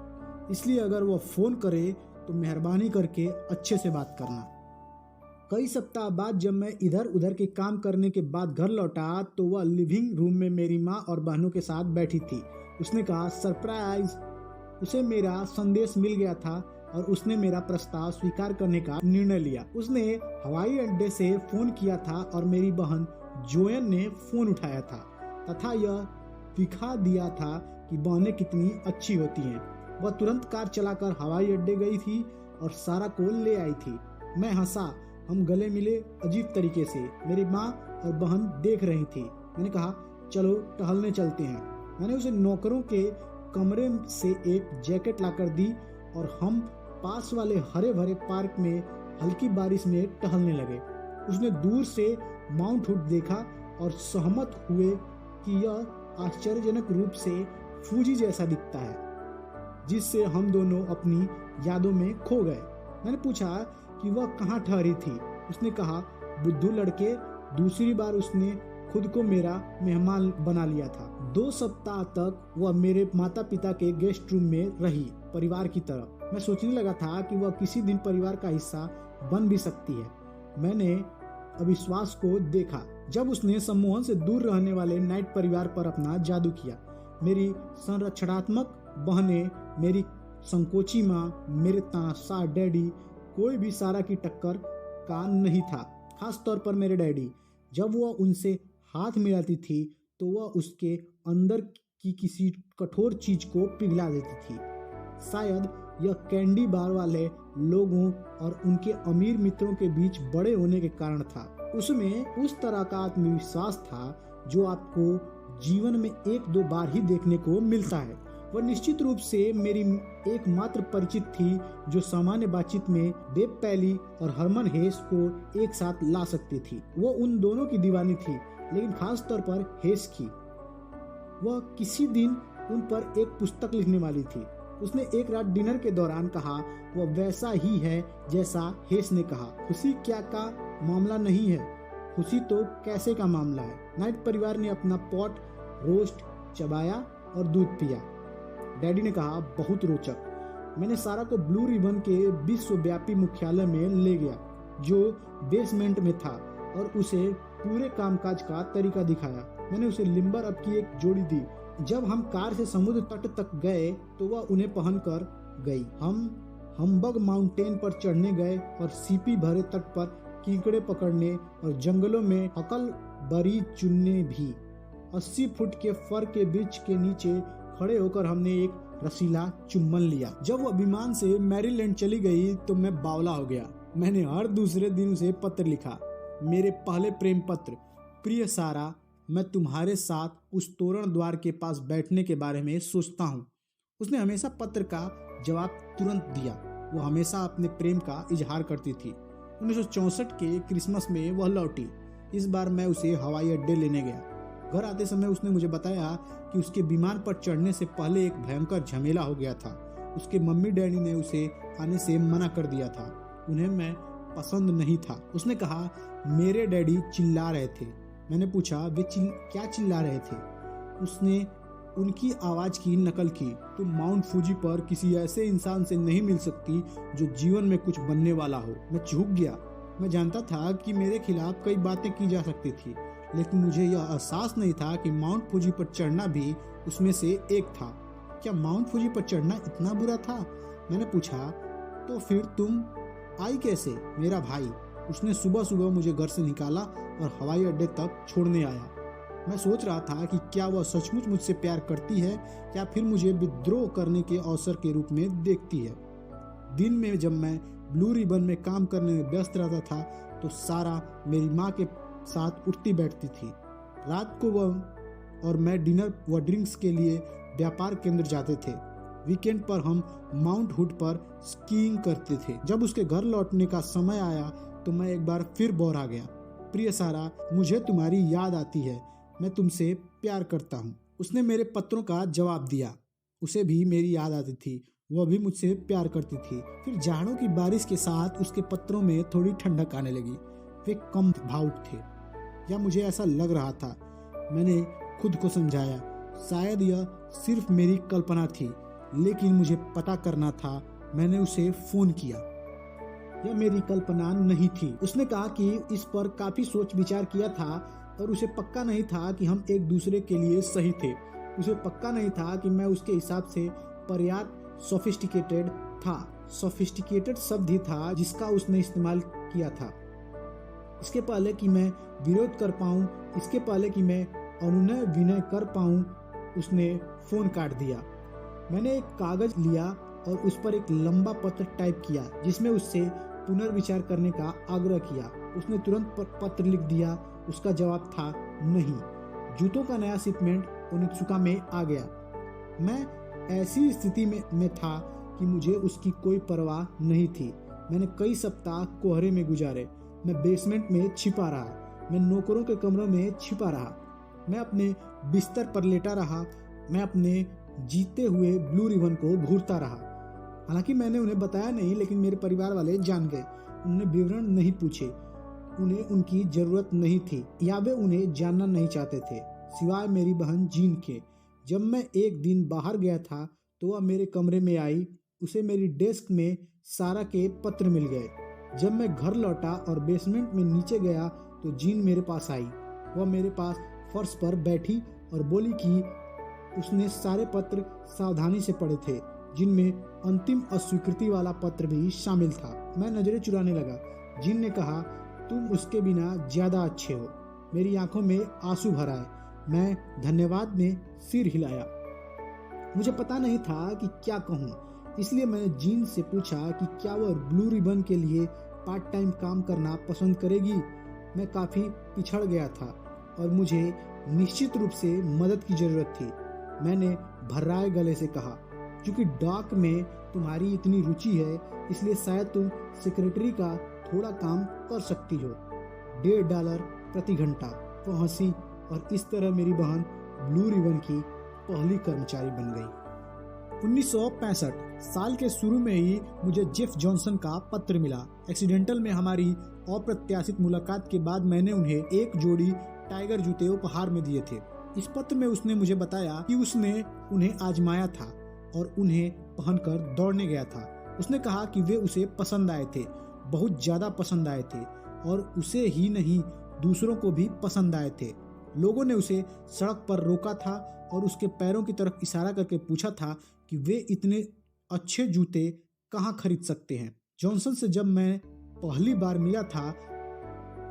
इसलिए अगर वह फोन करे तो मेहरबानी करके अच्छे से बात करना। कई सप्ताह बाद जब मैं इधर उधर के काम करने के बाद घर लौटा तो वह लिविंग रूम में मेरी माँ और बहनों के साथ बैठी थी। उसने कहा, सरप्राइज। उसे मेरा संदेश मिल गया था और उसने मेरा प्रस्ताव स्वीकार करने का निर्णय लिया। उसने हवाई अड्डे से फोन किया था और मेरी बहन जोयन ने फोन उठाया था तथा यह दिखा दिया था कि बहनें कितनी अच्छी होती हैं। वह तुरंत कार चलाकर हवाई अड्डे गई थी और सारा को ले आई थी। मैं हंसा। हम गले मिले अजीब तरीके से। मेरी माँ और बहन देख रही थी। मैंने कहा, चलो टहलने चलते हैं। मैंने उसे नौकरों के कमरे से एक जैकेट लाकर दी और हम पास वाले हरे भरे पार्क में हल्की बारिश में टहलने लगे। उसने दूर से माउंट हुड देखा और सहमत हुए कि यह आश्चर्यजनक रूप से फूजी जैसा दिखता है, जिससे हम दोनों अपनी यादों में खो गए। मैंने पूछा कि वह कहाँ ठहरी थी। उसने कहा, बुद्धू लड़के। दूसरी बार उसने खुद को मेरा मेहमान बना लिया था। 2 सप्ताह तक वह मेरे माता पिता के गेस्ट रूम में रही, परिवार की तरह। मैं सोचने लगा था कि वह किसी दिन परिवार का हिस्सा बन भी सकती है। मैंने अविश्वास को देखा जब उसने सम्मोहन से दूर रहने वाले नाइट परिवार पर अपना जादू किया। मेरी संरक्षणात्मक बहनें, मेरी संकोची माँ, मेरे तासा डैडी, कोई भी सारा की टक्कर का नहीं था। खास तौर पर मेरे डैडी। जब वह उनसे हाथ मिलाती थी तो वह उसके अंदर की किसी कठोर चीज को पिघला देती थी। शायद यह कैंडी बार वाले लोगों और उनके अमीर मित्रों के बीच बड़े होने के कारण था। उसमें उस तरह का आत्मविश्वास था जो आपको जीवन में 1-2 बार ही देखने को मिलता है। वह निश्चित रूप से मेरी एकमात्र परिचित थी जो सामान्य बातचीत में देव पैली और हरमन हेस को एक साथ ला सकती थी। वो उन दोनों की दीवानी थी, लेकिन खास तौर पर हेस की। वह किसी दिन उन पर एक पुस्तक लिखने वाली थी। उसने एक रात डिनर के दौरान कहा, वह वैसा ही है जैसा हेस ने कहा। खुशी क्या का मामला नहीं है, खुशी तो कैसे का मामला है। नाइट परिवार ने अपना पॉट रोस्ट चबाया और दूध पिया। डैडी ने कहा, बहुत रोचक। मैंने सारा को ब्लू रिबन के विश्वव्यापी मुख्यालय में ले गया जो बेसमेंट में था और उसे पूरे कामकाज का तरीका दिखाया। मैंने उसे लिम्बर अप की एक जोड़ी दी। जब हम कार से समुद्र तट तक गए तो वह उन्हें पहनकर गई। हम हम्बग माउंटेन पर चढ़ने गए और सीपी भरे तट पर कीकड़े पकड़ने और जंगलों में हकलबरी चुनने भी। 80 फुट के फर के वृक्ष के नीचे खड़े होकर हमने एक रसीला चुम्बन लिया। जब वह विमान से मैरीलैंड चली गई तो मैं बावला हो गया। मैंने हर दूसरे दिन उसे पत्र लिखा, मेरे पहले प्रेम पत्र। प्रिय सारा, मैं तुम्हारे साथ उस तोरण द्वार के पास बैठने के बारे में सोचता हूँ। उसने हमेशा पत्र का जवाब तुरंत दिया। वो हमेशा अपने प्रेम का इजहार करती थी। 1964 के क्रिसमस में वह लौटी। इस बार मैं उसे हवाई अड्डे लेने गया। घर आते समय उसने मुझे बताया कि उसके विमान पर चढ़ने से पहले एक भयंकर झमेला हो गया था। उसके मम्मी डैडी ने उसे आने से मना कर दिया था। उन्हें मैं पसंद नहीं था। उसने कहा, मेरे डैडी चिल्ला रहे थे। मैंने पूछा, वे क्या चिल्ला रहे थे? उसने उनकी आवाज की नकल की, तुम माउंट फूजी पर किसी ऐसे इंसान से नहीं मिल सकती जो जीवन में कुछ बनने वाला हो। मैं चूक गया। मैं जानता था कि मेरे खिलाफ कई बातें की जा सकती थी, लेकिन मुझे यह एहसास नहीं था कि माउंट फूजी पर चढ़ना भी उसमें से एक था। क्या माउंट फूजी पर चढ़ना इतना बुरा था? मैंने पूछा, तो फिर तुम आई कैसे? मेरा भाई। उसने सुबह सुबह मुझे घर से निकाला और हवाई अड्डे तक छोड़ने आया। मैं सोच रहा था कि क्या वह सचमुच मुझसे प्यार करती है या फिर मुझे विद्रोह करने के अवसर के रूप में देखती है। दिन में जब मैं ब्लू रिबन में काम करने में व्यस्त रहता था तो सारा मेरी माँ के साथ उठती बैठती थी। रात को वह और मैं डिनर व ड्रिंक्स के लिए व्यापार केंद्र जाते थे। वीकेंड पर हम माउंट हुड पर स्कीइंग करते थे। जब उसके घर लौटने का समय आया तो मैं एक बार फिर बौरा गया। प्रिय सारा, मुझे तुम्हारी याद आती है। मैं तुमसे प्यार करता हूँ। उसने मेरे पत्रों का जवाब दिया। उसे भी मेरी याद आती थी। वह भी मुझसे प्यार करती थी। फिर जाड़ों की बारिश के साथ उसके पत्रों में थोड़ी ठंडक आने लगी। वे कम भावुक थे, या मुझे ऐसा लग रहा था। मैंने खुद को समझाया, शायद यह सिर्फ मेरी कल्पना थी, लेकिन मुझे पता करना था। मैंने उसे फोन किया। यह मेरी कल्पना नहीं थी। उसने कहा कि इस पर काफी सोच विचार किया था और उसे पक्का नहीं था कि हम एक दूसरे के लिए सही थे। उसे पक्का नहीं था कि मैं उसके हिसाब से पर्याप्त सोफिस्टिकेटेड था। सोफिस्टिकेटेड शब्द ही था जिसका उसने इस्तेमाल किया था। इसके पहले कि मैं विरोध कर पाऊं, इसके पहले कि मैं अनुनय विनय कर पाऊं, उसने फोन काट दिया। मैंने एक कागज लिया और उस पर एक लंबा पत्र टाइप किया जिसमें उससे पुनर्विचार करने का आग्रह किया। उसने तुरंत पत्र लिख दिया। उसका जवाब था नहीं। जूतों का नया शिपमेंट ओनित्सुका में आ गया। मैं ऐसी स्थिति में था कि मुझे उसकी कोई परवाह नहीं थी। मैंने कई सप्ताह कोहरे में गुजारे। मैं बेसमेंट में छिपा रहा। मैं नौकरों के कमरों में छिपा रहा। मैं अपने बिस्तर पर लेटा रहा। मैं अपने जीते हुए ब्लू रिबन को घूरता रहा। हालांकि मैंने उन्हें बताया नहीं, लेकिन मेरे परिवार वाले जान गए। उन्होंने विवरण नहीं पूछे। उन्हें उनकी जरूरत नहीं थी या वे उन्हें जानना नहीं चाहते थे, सिवाय मेरी बहन जीन के। जब मैं एक दिन बाहर गया था तो वह मेरे कमरे में आई। उसे मेरी डेस्क में सारा के पत्र मिल गए। जब मैं घर लौटा और बेसमेंट में नीचे गया तो जीन मेरे पास आई। वह मेरे पास फर्श पर बैठी और बोली कि उसने सारे पत्र सावधानी से पढ़े थे, जिनमें अंतिम अस्वीकृति वाला पत्र भी शामिल था। मैं नजरें चुराने लगा। जीन ने कहा, तुम उसके बिना ज्यादा अच्छे हो। मेरी आंखों में आंसू भर आए। मैं धन्यवाद में सिर हिलाया। मुझे पता नहीं था कि क्या कहूँ, इसलिए मैंने जीन से पूछा कि क्या वह ब्लू रिबन के लिए पार्ट टाइम काम करना पसंद करेगी। मैं काफी पिछड़ गया था और मुझे निश्चित रूप से मदद की जरूरत थी। मैंने भर्राए गले से कहा, क्योंकि डॉक में तुम्हारी इतनी रुचि है, इसलिए शायद तुम सेक्रेटरी का थोड़ा काम कर सकती हो। $1.5 प्रति घंटा। वो हंसी और इस तरह मेरी बहन ब्लू रिबन की पहली कर्मचारी बन गई। 1965 साल के शुरू में ही मुझे जेफ जॉनसन का पत्र मिला। एक्सीडेंटल में हमारी अप्रत्याशित मुलाकात के बाद मैंने उन्हें एक जोड़ी टाइगर जूते उपहार में दिए थे। इस पत्र में उसने मुझे बताया कि उसने उन्हें आजमाया था और उन्हें पहनकर दौड़ने गया था। उसने कहा कि वे उसे पसंद आए थे, बहुत ज्यादा पसंद आए थे, और उसे ही नहीं दूसरों को भी पसंद आए थे। लोगों ने उसे सड़क पर रोका था और उसके पैरों की तरफ इशारा करके पूछा था कि वे इतने अच्छे जूते कहाँ खरीद सकते हैं। जॉनसन से जब मैं पहली बार मिला था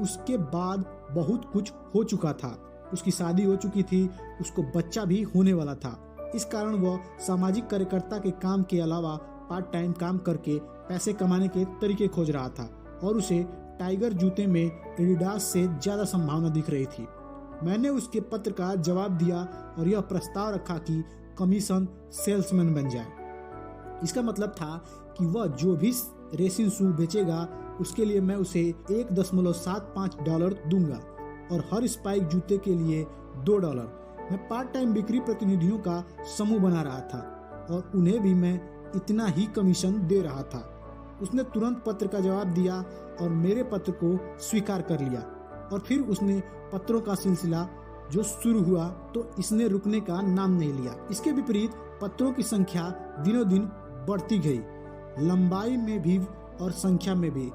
उसके बाद बहुत कुछ हो चुका था। उसकी शादी हो चुकी थी, उसको बच्चा भी होने वाला था। इस कारण वह सामाजिक कार्यकर्ता के काम के अलावा पार्ट टाइम काम करके पैसे कमाने के तरीके खोज रहा था और उसे टाइगर जूते में एडिडास से ज्यादा संभावना दिख रही थी। मैंने उसके पत्र का जवाब दिया और यह प्रस्ताव रखा कि कमीशन सेल्समैन बन जाए। इसका मतलब था कि वह जो भी रेसिंग शू बेचेगा उसके लिए मैं उसे $1.75 दूंगा और हर स्पाइक जूते के लिए $2। मैं पार्ट टाइम बिक्री प्रतिनिधियों का समूह बना रहा था और उन्हें भी मैं इतना ही कमीशन दे रहा था। उसने तुरंत पत्र का जवाब दिया और मेरे पत्र को स्वीकार कर लिया और फिर उसने पत्रों का सिलसिला जो शुरू हुआ तो इसने रुकने का नाम नहीं लिया। इसके विपरीत पत्रों की संख्या दिनों दिन बढ़ती गई, लंबाई में भी और संख्या में भी।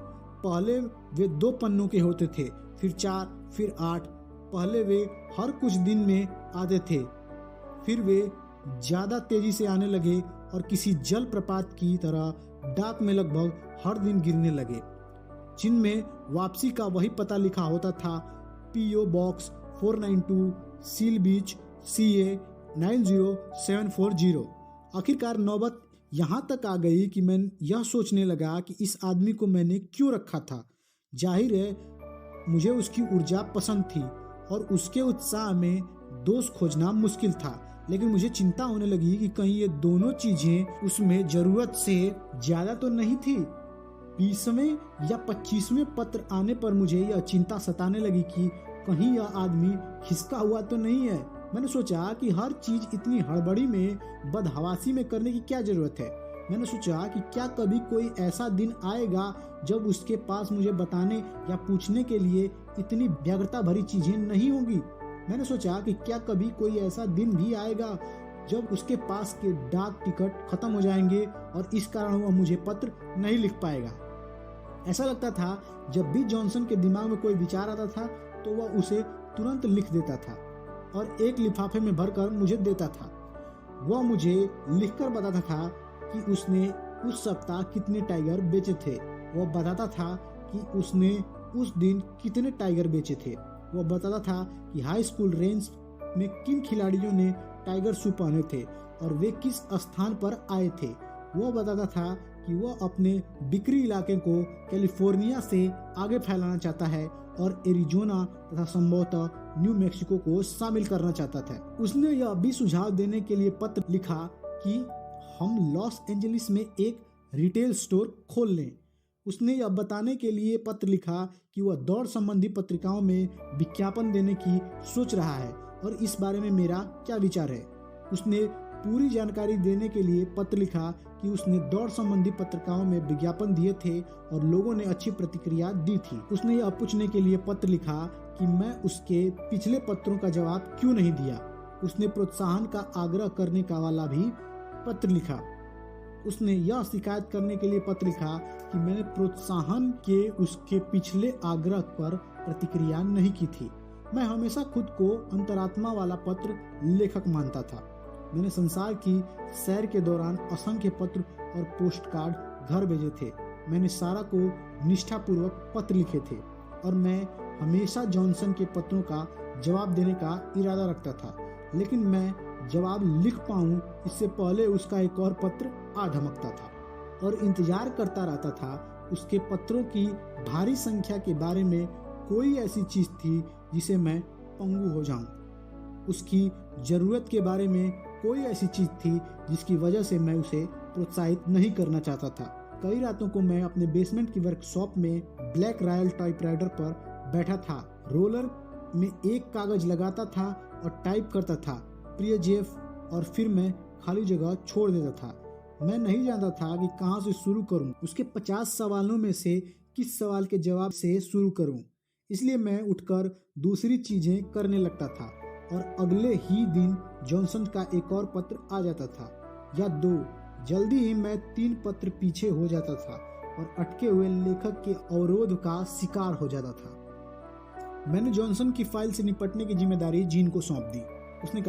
पहले वे 2 पन्नों के होते थे, फिर 4, फिर 8। पहले वे हर कुछ दिन में आते थे, फिर वे ज्यादा तेजी से आने लगे और किसी जल प्रपात की तरह डाक में लगभग हर दिन गिरने लगे, जिनमें वापसी का वही पता लिखा होता था, PO बॉक्स 492 सील बीच CA 90740। आखिरकार नौबत यहाँ तक आ गई कि मैं यह सोचने लगा कि इस आदमी को मैंने क्यों रखा था। जाहिर है मुझे उसकी ऊर्जा पसंद थी और उसके उत्साह में दोष खोजना मुश्किल था, लेकिन मुझे चिंता होने लगी कि कहीं ये दोनों चीजें उसमें जरूरत से ज्यादा तो नहीं थी। 20वें या 25वें पत्र आने पर मुझे यह चिंता सताने लगी कि कहीं यह आदमी खिसका हुआ तो नहीं है। मैंने सोचा कि हर चीज इतनी हड़बड़ी में बदहवासी में करने की क्या जरूरत है। मैंने सोचा कि क्या कभी कोई ऐसा दिन आएगा जब उसके पास मुझे बताने या पूछने के लिए इतनी व्यग्रता भरी चीजें नहीं होंगी। मैंने सोचा कि क्या कभी कोई ऐसा दिन भी आएगा जब उसके पास के डाक टिकट खत्म हो जाएंगे और इस कारण वह मुझे पत्र नहीं लिख पाएगा। ऐसा लगता था जब भी जॉनसन के दिमाग में कोई विचार आता था तो वह उसे तुरंत लिख देता था और एक लिफाफे में भरकर मुझे देता था। वह मुझे लिखकर बताता था कि उसने उस सप्ताह कितने टाइगर बेचे थे। वह बताता था कि उसने उस दिन कितने टाइगर बेचे थे। वह बताता था कि हाई स्कूल रेंज में किन खिलाड़ियों ने टाइगर शू पहने थे और वे किस स्थान पर आए थे। वह बताता था कि वह अपने बिक्री इलाके को कैलिफोर्निया से आगे फैलाना चाहता है और एरिजोना तथा संभवतः न्यू मैक्सिको को शामिल करना चाहता था। उसने यह भी सुझाव देने के लिए पत्र लिखा कि हम लॉस एंजलिस में एक रिटेल स्टोर खोल लें। उसने यह बताने के लिए पत्र लिखा कि वह दौड़ संबंधी पत्रिकाओं में विज्ञापन देने की सोच रहा है और इस बारे में मेरा क्या विचार है। उसने पूरी जानकारी देने के लिए पत्र लिखा कि उसने दौड़ संबंधी पत्रिकाओं में विज्ञापन दिए थे और लोगों ने अच्छी प्रतिक्रिया दी थी। उसने यह पूछने के लिए पत्र लिखा कि मैं उसके पिछले पत्रों का जवाब क्यों नहीं दिया। उसने प्रोत्साहन का आग्रह करने का वाला भी पत्र लिखा। उसने यह शिकायत करने के लिए पत्र लिखा कि मैंने प्रोत्साहन के उसके पिछले आग्रह पर प्रतिक्रिया नहीं की थी। मैं हमेशा खुद को अंतरात्मा वाला पत्र लेखक मानता था। मैंने संसार की सैर के दौरान असंख्य पत्र और पोस्ट कार्ड घर भेजे थे। मैंने सारा को निष्ठापूर्वक पत्र लिखे थे और मैं हमेशा जॉनसन के पत्रों का जवाब देने का इरादा रखता था, लेकिन मैं जवाब लिख पाऊं इससे पहले उसका एक और पत्र आ धमकता था और इंतजार करता रहता था। उसके पत्रों की भारी संख्या के बारे में कोई ऐसी चीज थी जिसे मैं पंगु हो जाऊं। उसकी जरूरत के बारे में कोई ऐसी चीज थी जिसकी वजह से मैं उसे प्रोत्साहित नहीं करना चाहता था। कई रातों को मैं अपने बेसमेंट की वर्कशॉप में ब्लैक रॉयल टाइपराइटर पर बैठा था। रोलर में एक कागज लगाता था और टाइप करता था प्रिय जेफ, और फिर मैं खाली जगह छोड़ देता था। मैं नहीं जानता था कि कहाँ से शुरू करूं, उसके 50 सवालों में से किस सवाल के जवाब से शुरू करूं। इसलिए मैं उठकर दूसरी चीजें करने लगता था और अगले ही दिन जॉनसन का एक और पत्र आ जाता था या 2। जल्दी ही मैं 3 पत्र पीछे हो जाता था और अटके हुए लेखक के अवरोध का शिकार हो जाता था। मैंने जॉनसन की फाइल से निपटने की जिम्मेदारी जीन को सौंप दी। उसने कहा,